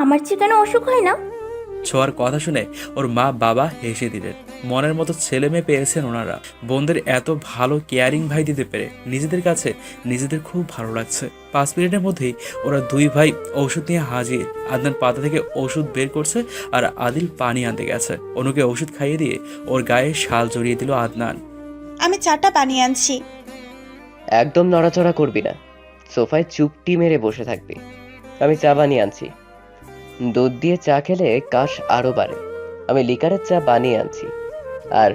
আমার যে কেন অসুখ হয় না? ছোঁয়ার কথা শুনে ওর মা বাবা হেসে দিলেন। মনের মতো ছেলে মেয়ে পেয়েছেন ওনারা। বোনদের এত ভালো কেয়ারিং ভাই দিতে পেরে নিজেদের কাছে নিজেদের খুব ভালো লাগছে। 5 মিনিটের মধ্যেই ওরা দুই ভাই ওষুধ নিয়ে হাজির। আদনান পাতা থেকে ওষুধ বের করছে আর আদিল পানি আনতে গেছে। অনুকে ওষুধ খাইয়ে দিয়ে ওর গায়ে শাল জড়িয়ে দিল আদনান। আমি চাটা বানিয়ে আনছি। একদম নড়াচড়া করবি না, সোফায় চুপটি মেরে বসে থাকবি। আমি চা বানিয়ে আনছি। দুধ দিয়ে চা খেলে কাশ আরো বাড়ে। আমি লিকারের চা বানিয়ে আনছি। আর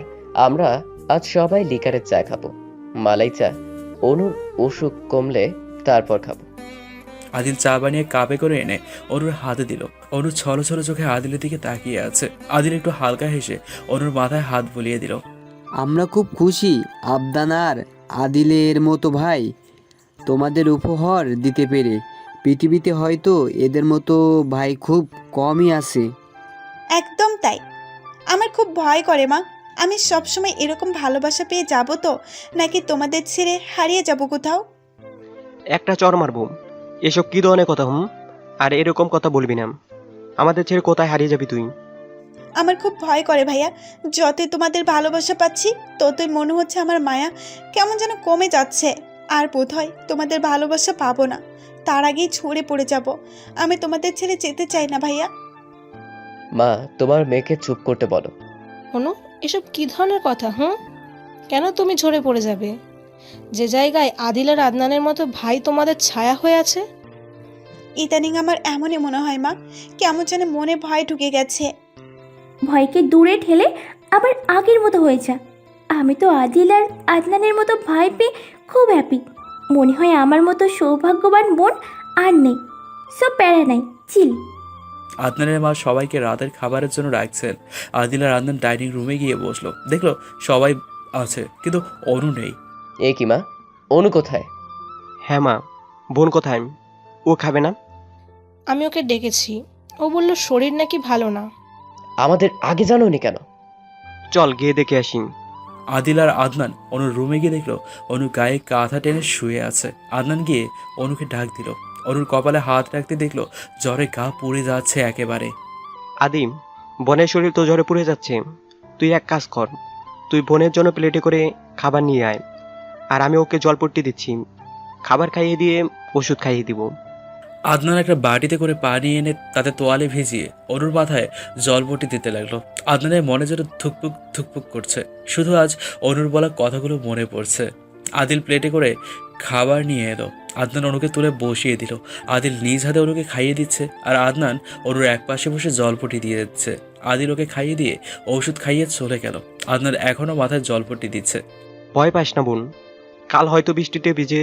আমরা আজ সবাই লিকারের চা খাবো, মালাই চা। অনুর অসুখ কমলে তারপর খাবো। আদিল চা বানিয়ে কাপে করে এনে অনুর হাতে দিল। অনু ছলো ছলো চোখে আদিলের দিকে তাকিয়ে আছে। আদিল একটু হালকা হেসে অনুর মাথায় হাত বুলিয়ে দিল। আমরা খুব খুশি আবদান আর আদিলের মতো ভাই তোমাদের উপহার দিতে পেরে। পৃথিবীতে হয়তো এদের মতো ভাই খুব কমই আছে। একদম তাই। আমার খুব ভয় করে মা, আমি সবসময় এরকম ভালোবাসা পেয়ে যাব তো, নাকি তোমাদের ছেড়ে হারিয়ে যাব কোথাও। একটা চর মারবো। এসব কি ধরনের কথা? আর এরকম কথা বলবি না। আমাদের ছেড়ে কোথায় হারিয়ে যাবি তুই? আমার খুব ভয় করে ভাইয়া। যতই তোমাদের ভালোবাসা পাচ্ছি ততই মনে হচ্ছে আমার মায়া কেমন যেন কমে যাচ্ছে। আর বোধ হয় তোমাদের ভালোবাসা পাবো না, তার আগেই ছড়ে পড়ে যাব। আমি তোমাদের ছেড়ে যেতে চাই না ভাইয়া। মা, তোমার মেয়েকে চুপ করতে বলো। অনু, এসব কি ধরনের কথা? কেন তুমি ঝরে পড়ে যাবে? যে জায়গায় আদিল আর আদনানের মতো ভাই তোমাদের ছায়া হয়ে আছে। ইদানিং আমার এমনই মনে হয় মা, কেমন যেন মনে ভয় ঢুকে গেছে। ভয়কে দূরে ঠেলে আবার আগের মতো হয়ে যা। আমি তো আদিল আর আদনানের মতো ভাই পেয়ে খুব হ্যাপি। মনে হয় আমার মতো সৌভাগ্যবান বোন আর নেই। সব প্যারা নাই, চিল। আদনানের মা সবাইকে রাতের খাবারের জন্য রাখছেন। আদিল আর আদনান ডাইনিং রুমে গিয়ে বসলো, দেখলো সবাই আছে কিন্তু অনু নেই। এ কি মা, অনু কোথায়? হ্যাঁ মা, বোন কোথায়? ও খাবে না? আমি ওকে ডেকেছি, ও বলল শরীর নাকি ভালো না। আমাদের আগে জানোনি কেন? চল গিয়ে দেখে আসি। আদিল আর আদনান অনুর রুমে গিয়ে দেখলো অনু গায়ে কাঁথা টেনে শুয়ে আছে। আদনান গিয়ে অনুকে ডাক দিল। অনুর কপালে হাত রাখতে দেখলো জ্বরে গা পুড়ে যাচ্ছে একেবারে। আদিম, বোনের শরীর তো জ্বরে পুড়ে যাচ্ছে। তুই এক কাজ কর, তুই বোনের জন্য প্লেটে করে খাবার নিয়ে আয়, আর আমি ওকে জলপট্টি দিচ্ছি। খাবার খাইয়ে দিয়ে ওষুধ খাইয়ে দিব। আদনান একটা বাটিতে করে পানি এনে তাতে তোয়ালে ভিজিয়ে অনুর মাথায় জলপটি দিতে লাগলো। আদনানের মনে যেন ধুকপুক ধুকপুক করছে, শুধু আজ অনুর বলা কথাগুলো মনে পড়ছে। আদিল প্লেটে করে খাবার নিয়ে এলো। আদনান অনুকে তুলে বসিয়ে দিল। আদিল নিজ হাতে অনুকে খাইয়ে দিচ্ছে, আর আদনান অনুর এক পাশে বসে জলপটি দিয়ে দিচ্ছে। আদিল ওকে খাইয়ে দিয়ে ওষুধ খাইয়ে চলে গেল। আদনান এখনো মাথায় জলপটি দিচ্ছে। ভয় পাস না বোন, কাল হয়তো বৃষ্টিতে ভিজে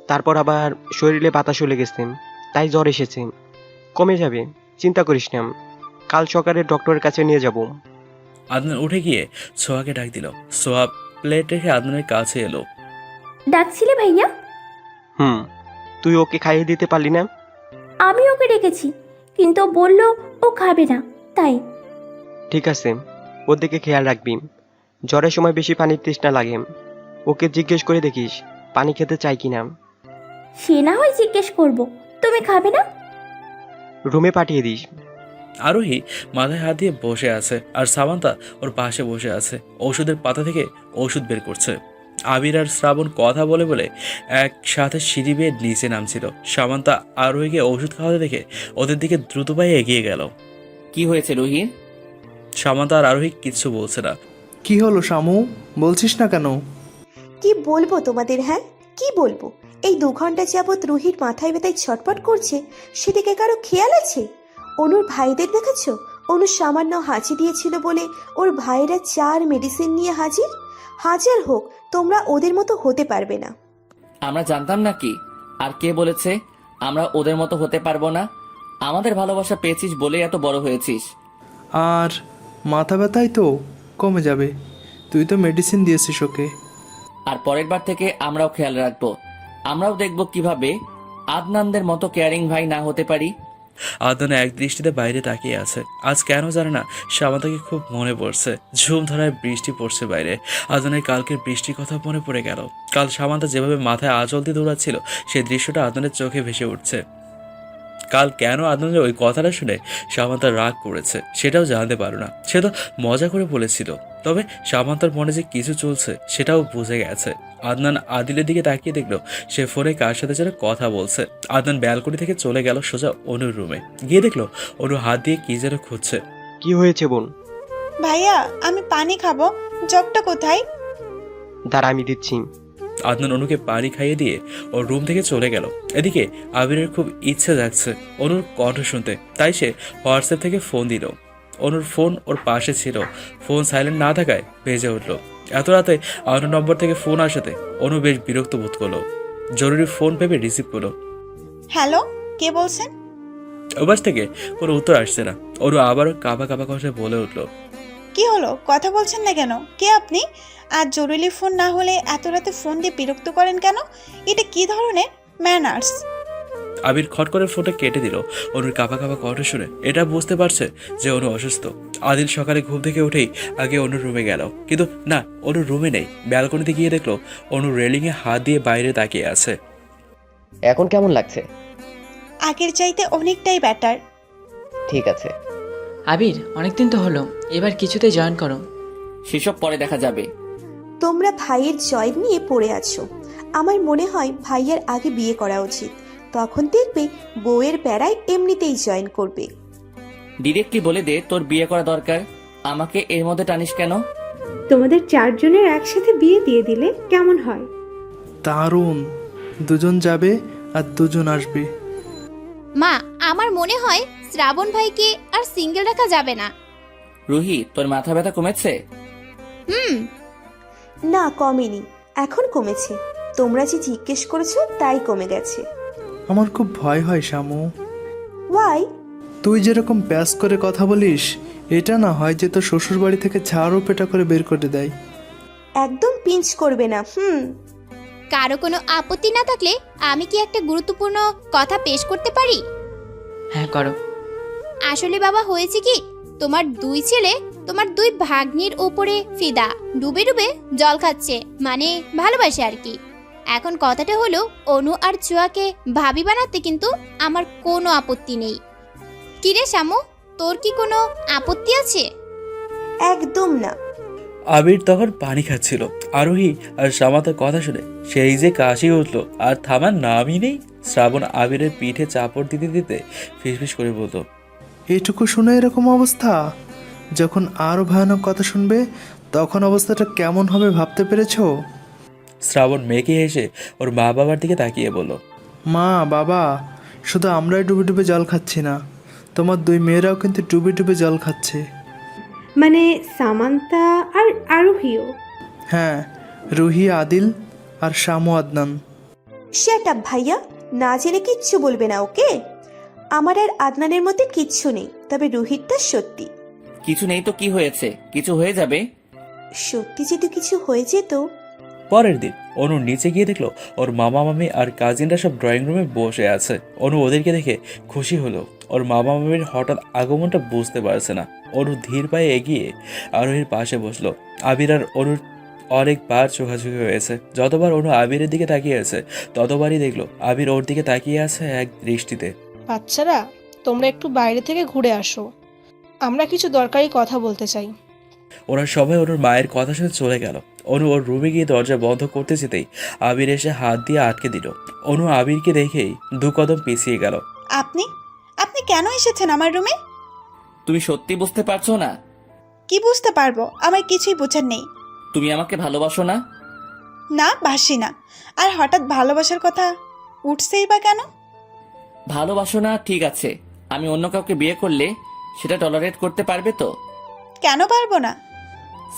তারপর আবার শরীরে বাতাস চলে গেছে, তাই জ্বর এসেছে। কমে যাবে, চিন্তা করিস না। কাল সকালে ডক্টরের কাছে নিয়ে যাব। আদনান উঠে গিয়ে সোহাকে ডাক দিল। সোহা প্লেট রেখে আদনানের কাছে এলো। ডাকছিলে ভাইয়া? তুই ওকে খাইয়ে দিতে পারলি না? আমি ওকে ডেকেছি, কিন্তু ও বলল ও খাবে না, তাই। ঠিক আছে, ওর দিকে খেয়াল রাখবি। জ্বরের সময় বেশি পানির তৃষ্ণা লাগে। ওকে জিজ্ঞেস করে দেখিস পানি খেতে চাই কিনা। সে না হয় জিজ্ঞেস করব, তুমি খাবে না? রুমে পাঠিয়ে দিস। আরোহী মাথায় হাত দিয়ে বসে আছে, আর সামান্তা ওর পাশে বসে আছে। ওষুধের পাতা থেকে ওষুধ বের করছে। আবির আর শ্রাবণ কথা বলে বলে একসাথে সিঁড়ি বেয়ে নিচে নামছিল। সামান্তা আরোহীকে ওষুধ খাওয়াতে দেখে ওদের দিকে দ্রুত পায়ে এগিয়ে গেল। কি হয়েছে রুহি? সামান্তা আর আরোহী কিচ্ছু বলছে না। কি হলো শামু, বলছিস না কেন? কি বলবো তোমাদের, হ্যাঁ কি বলবো? এই 2 ঘন্টা যাবৎ রুহির মাথায় ব্যথায় ছটপট করছে, সেদিকে কারো খেয়াল আছে? অনুর ভাইদের দেখেছো? অনু সামান্য হাঁচি দিয়েছিল বলে ওর ভাইরা 4 মেডিসিন নিয়ে হাজির। হাজার হোক, তোমরা ওদের মতো হতে পারবে না। আমরা জানতাম নাকি? আর কে বলেছে আমরা ওদের মতো হতে পারবো না? আমাদের ভালোবাসা পেয়েছিস বলে এত বড় হয়েছিস। আর মাথা ব্যথাই তো কমে যাবে, তুই তো মেডিসিন দিয়েছিস ওকে। আর পরের বার থেকে আমরাও খেয়াল রাখবো। আমরাও দেখবো কিভাবে আদনানদের মতো কেয়ারিং ভাই না হতে পারি। আদনান এক দৃষ্টিতে বাইরে তাকিয়ে আছে। আজ কেন জানে না সামান্তাকে খুব মনে পড়ছে। ঝুম ধরায় বৃষ্টি পড়ছে বাইরে। আদনানের কালকের বৃষ্টির কথা মনে পড়ে গেল। কাল সামান্তা যেভাবে মাথায় আঁচল দিয়ে দৌড়াচ্ছিল, সেই দৃশ্যটা আদনানের চোখে ভেসে উঠছে। কাল কেন আদনানের ওই কথাটা শুনে সামান্তা রাগ করেছে সেটাও জানতে পারো না। সে তো মজা করে বলেছিল, তবে সামান্তার মনে যে কিছু চলছে সেটাও বুঝে গেছে। আদনান আদিলের দিকে তাকিয়ে দেখলো সে ফোনে কার সাথে যেন কথা বলছে। আদনান ব্যালকনি থেকে চলে গেল সোজা অনুর রুমে। গিয়ে দেখলো অনু হাত দিয়ে কি যেন খুঁজছে। কি হয়েছে বোন? ভাইয়া আমি পানি খাবো, জগটা কোথায়? দাঁড়া আমি দিচ্ছি। আদনান অনুকে পানি খাইয়ে দিয়ে ওর রুম থেকে চলে গেল। এদিকে আবিরের খুব ইচ্ছে জাগছে অনুর কণ্ঠ শুনতে, তাই সে হোয়াটসঅ্যাপ থেকে ফোন দিল। অনুর ফোন ওর পাশে ছিল, ফোন সাইলেন্ট না থাকায় বেজে উঠল। এত রাতে অনুর নম্বর থেকে ফোন আসাতে অনু বেশ বিরক্ত বোধ করলো। জরুরি ফোন ভেবে রিসিভ করলো। হ্যালো, কে বলছেন? ওপাশ থেকে কোনো উত্তর আসছে না। অনু আবারও কাঁপা কাঁপা কষে বলে উঠল, কি হলো, কথা বলছেন না কেন? কে আপনি? আর জরুরি ফোন না হলে এত রাতে ফোন দিয়ে বিরক্ত করেন কেন? এটা কি ধরনের ম্যানার্স? আবির খট করে ফোনটা কেটে দিল। অনুর কাঁপা কাঁপা কণ্ঠ শুনে এটা বুঝতে পারছে যে অনু অসুস্থ। আদিল সকালে ঘুম থেকে উঠেই আগে অনুর রুমে গেল, কিন্তু না, অনুর রুমে নেই। ব্যালকনিতে গিয়ে দেখলো অনু রেলিংয়ে হাত দিয়ে বাইরে তাকিয়ে আছে। এখন কেমন লাগছে? আগের চাইতে অনেকটাই বেটার। ঠিক আছে। আবির, অনেকদিন তো হলো, এবার কিছুতে জয়েন করো। সেসব পরে দেখা যাবে। তোমরা ভাইয়ের জয় নিয়ে পড়ে আছো। আমার মনে হয় ভাইয়ের আগে বিয়ে করা উচিত, তখন দেখবে বউয়ের বেড়ায় এমনিতেই জয়েন করবে। ডিরেক্টলি বলে দে তোর বিয়ে করা দরকার, আমাকে এর মধ্যে টানিস কেন? তোমাদের 4 জনের একসাথে বিয়ে দিয়ে দিলে কেমন হয়? দারুণ, 2 জন যাবে আর 2 জন আসবে। মা, আমার মনে হয় শ্রাবণ ভাইকে আর সিঙ্গেল রাখা যাবে না। রুহি, তোর মাথা ব্যথা কমেছে? না কমেনি, এখন কমেছে। তোমরা যে জিজ্ঞেস করেছো তাই কমে গেছে। আমার খুব ভয় হয় শামু। ওয়াই? তুই যেরকম প্যাস করে কথা বলিস, এটা না হয় যে তোর শ্বশুর বাড়ি থেকে ঝাড়ু পেটা করে বের করে দেয়। একদম পিঞ্চ করবে না। কারো কোনো আপত্তি না থাকলে আমি কি একটা গুরুত্বপূর্ণ কথা পেশ করতে পারি? হ্যাঁ করো। আসলে বাবা, হয়েছে কি, তোমার দুই ছেলে তোমার দুই ভাগ্নির ওপরে ফিদা, ডুবে ডুবে জল খাচ্ছে, মানে ভালোবাসে আর কি। এখন কথাটা হলো, অনু আর ছোঁয়াকে ভাবি বানাতে কিন্তু আমার কোনো আপত্তি নেই। কিরে শামু, তোর কি কোনো আপত্তি আছে? একদম না। আবির তখন পানি খাচ্ছিল। আরোহী আর সামান্তার কথা শুনে সেই যে কাশি উঠলো আর থামার নামই নেই। শ্রাবণ আবিরের পিঠে চাপড় দিতে দিতে ফিসফিস করে বলতো, এটুকু শুনে এরকম অবস্থা? যখন আরও ভয়ানক কথা শুনবে তখন অবস্থাটা কেমন হবে ভাবতে পেরেছো? শ্রাবণ মেয়েকে এসে ওর মা বাবার দিকে তাকিয়ে বলল, মা বাবা, শুধু আমরাই ডুবে ডুবে জল খাচ্ছি না, তোমার দুই মেয়েরাও কিন্তু ডুবে ডুবে জল খাচ্ছে। মানে সামান্তা আর আরোহীও? হ্যাঁ, রুহি, আদিল আর শামু, আদনান। শ্যাট আপ ভাইয়া, না জেনে কিচ্ছু বলবে না, ওকে? আমার আর আদনানের মধ্যে কিচ্ছু নেই, তবে রোহিতটা সত্যি। কিছু নেই তো কি হয়েছে, কিছু হয়ে যাবে। সত্যি যদি কিছু হয়ে যেত। পরের দিন অনু নিচে গিয়ে দেখলো ওর মামা মামি আর কাজিনরা সব ড্রয়িং রুমে বসে আছে। অনু ওদেরকে দেখে খুশি হলো। ওর মামা মামির হঠাৎ আগমনটা বুঝতে পারছে না। অনু ধীর পায়ে এগিয়ে আরোহীর পাশে বসলো। আবির আর অনুর অনেকবার চোখাচোখি হয়েছে। যতবার অনু আবিরের দিকে তাকিয়েছে ততবারই দেখলো আবির ওর দিকে তাকিয়ে আছে এক দৃষ্টিতে। বাচ্চারা, তোমরা একটু বাইরে থেকে ঘুরে আসো, আমরা কিছু দরকারি কথা বলতে চাই। ওরা সবাই অনুর মায়ের কথা শুনে চলে গেল। অনু ওর রুমে গিয়ে দরজা বন্ধ করতে যেতেই আবির এসে হাত দিয়ে আটকে দিল। অনু আবিরকে দেখেই দু কদম পিছিয়ে গেল। আপনি আপনি কেন এসেছেন আমার রুমে? তুমি সত্যি বুঝতে পারছো না? কি বুঝতে পারবো? আমার কিছুই বোঝার নেই। তুমি আমাকে ভালোবাসো না? না, বাসি না। আর হঠাৎ ভালোবাসার কথা উঠছেই বা কেন? ভালোবাসো না ঠিক আছে, আমি অন্য কাউকে বিয়ে করলে সেটা টলারেট করতে পারবে তো? কেন পারবো না?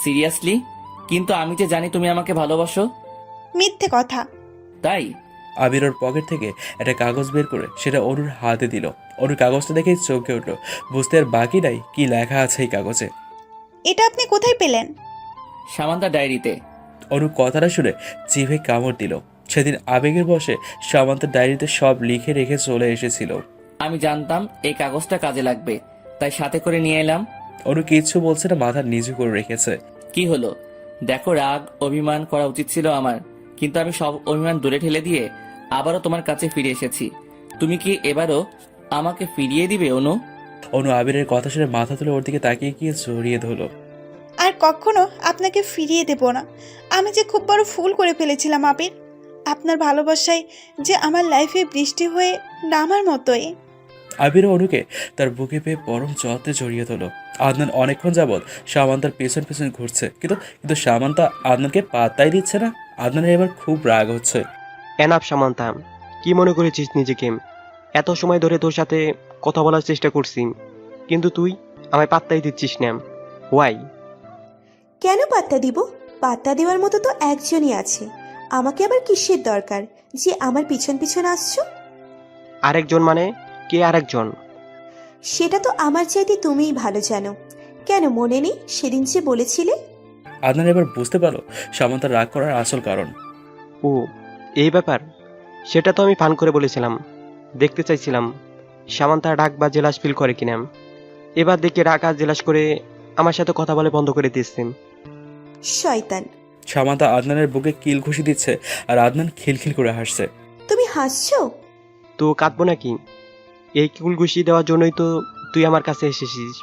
সিরিয়াসলি? কিন্তু আমি যে জানি তুমি আমাকে ভালোবাসো। মিথ্যে কথা। তাই? আবির ওর পকেট থেকে একটা কাগজ বের করে সেটা অনুর হাতে দিল। অনুর কাগজটা দেখেই চমকে উঠলো। বুঝতে আর বাকি নাই কি লেখা আছে এই কাগজে। এটা আপনি কোথায় পেলেন? সামান্তা ডায়েরিতে। অনু কথাটা শুনে জিভে কামড় দিল। সেদিন আবেগের বশে সামান্তার ডায়েরিতে সব লিখে রেখে চলে এসেছিল। আমি জানতাম এই কাগজটা কাজে লাগবে, তাই সাথে করে নিয়ে এলাম। অনু কিচ্ছু বলছে না, মাথা নিচু করে রেখেছে। কি হলো? দেখো, রাগ অভিমান করা উচিত ছিল আমার, কিন্তু আমি সব অভিমান দূরে ঠেলে দিয়ে আবারও তোমার কাছে ফিরে এসেছি। তুমি কি এবারও আমাকে ফিরিয়ে দিবে অনু? অনু আবিরের কথা শুনে মাথা তুলে ওর দিকে তাকিয়ে গিয়ে জড়িয়ে ধরলো। আর কখনো আপনাকে ফিরিয়ে দেব না। আমি যে খুব বড় ভুল করে ফেলেছিলাম আবির। আপনার ভালোবাসায় যে আমার লাইফে বৃষ্টি হয়ে নামার মতোই। আবির অনুকে তার বুকে পেয়ে পরম যত্নে জড়িয়ে ধরলো। আদনান অনেকক্ষণ যাবৎ সামান্তার পেছন পেছন ঘুরছে, কিন্তু সামান্তা আদনানকে পাত্তাই দিচ্ছে না। আদনানের এবার খুব রাগ হচ্ছে। এনাফ সামান্তা, কি মনে করেছিস নিজেকে? এত সময় ধরে তোর সাথে কথা বলার চেষ্টা করছি, কিন্তু তুই আমায় পাত্তাই দিচ্ছিস না। ওয়াই? কেন পাত্তা দিব? পাত্তা দেওয়ার মতো তো একজনই আছে। আমাকে আবার কিসের দরকার যে আমার পিছন পিছন আসছো? আরেকজন মানে? কে আরেকজন? সেটা তো আমার চাইতে তুমিই ভালো জানো। কেন মনে নেই সেদিন যে বলেছিলে? আদনান এবার বুঝতে পারলো সামান্তার রাগ করার আসল কারণ। ও, এই ব্যাপার? সেটা তো আমি ফান করে বলেছিলাম। দেখতে চাইছিলাম সামান্তা রাগ বা জেলাস ফিল করে কিনা। এবার দেখে রাগ আর জেলাস করে আমার সাথে কথা বলে বন্ধ করে দিচ্ছেন। শয়তান। সামান্তা আদনানের বুকে কিল ঘুষি দিচ্ছে আর আদনান খিলখিল করে হাসছে। তুমি হাসছো? তো কাঁদবো নাকি? এই কুল ঘুষি দেওয়ার জন্যই তো তুই আমার কাছে এসেছিস।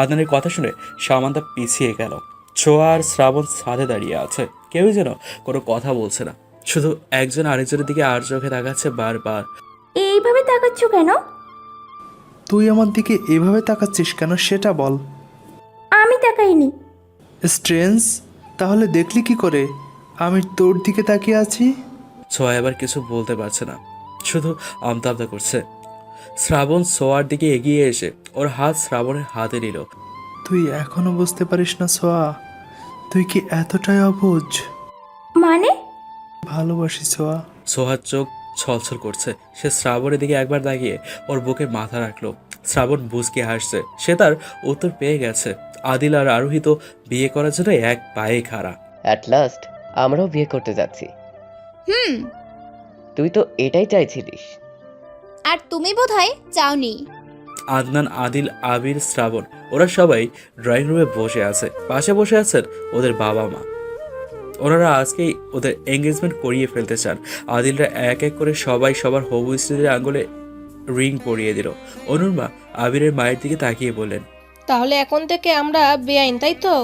আদনানের কথা শুনে সামান্তা পিছিয়ে গেল। ছোঁয়া আর শ্রাবণ ছাদে দাঁড়িয়ে আছে। কেউই যেন কোনো কথা বলছে না, শুধু একজন আরেকজনের দিকে আর চোখে তাকাচ্ছে বারবার। এইভাবে তাকাচ্ছ কেন? তুই আমার দিকে এভাবে তাকাচ্ছিস কেন সেটা বল। আমি তাকাইনি। স্ট্রেঞ্জ, তাহলে দেখলি কি করে আমি তোর দিকে তাকিয়ে আছি? ছোঁয়া এবার কিছু বলতে পারছে না, শুধু আমতা আমতা করছে। শ্রাবণ ছোঁয়ার দিকে এগিয়ে এসে ওর হাত শ্রাবণের হাতে নিল। তুই এখনো বুঝতে পারিস না সোয়া? তুই কি এতটাই অবুঝ? মানে? ভালোবাসি সোয়া। সোহার চোখ ছলছল করছে। সে শ্রাবণের দিকে একবার তাকিয়ে ওর বুকে মাথা রাখলো। শ্রাবণ বুঝকে হাসছে। সে তার উত্তর পেয়ে গেছে। আদিল আর আরোহী তো বিয়ে করার জন্য এক পায়ে খাড়া। অ্যাট লাস্ট আমরাও বিয়ে করতে যাচ্ছি। হুম, তুই তো এটাই চাইছিলিস। আর তুমি বোধহয় চাওনি। আদনান, আদিল, আবির, শ্রাবণ ওরা সবাই ড্রয়িং রুমে বসে আছে। পাশে বসে আছেন ওদের বাবা মা। ওনারা আজকেই ওদের এঙ্গেজমেন্ট করিয়ে ফেলতে চান। আদিলরা এক এক করে সবাই সবার হবু স্ত্রীদের আঙুলে রিং পরিয়ে দিল। অনুর মা আবিরের মায়ের দিকে তাকিয়ে বললেন, তাহলে এখন থেকে আমরা বেআইন, তাই তো?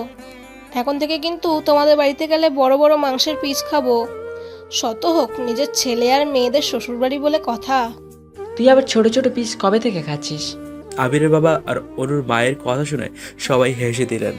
এখন থেকে কিন্তু তোমাদের বাড়িতে গেলে বড় বড় মাংসের পিস খাবো। শত হোক নিজের ছেলে আর মেয়েদের শ্বশুরবাড়ি বলে কথা। তুই আবার ছোট ছোট পিস কবে থেকে খাচ্ছিস? আবিরের বাবা আর অনুর মায়ের কথা শুনে সবাই হেসে দিলেন।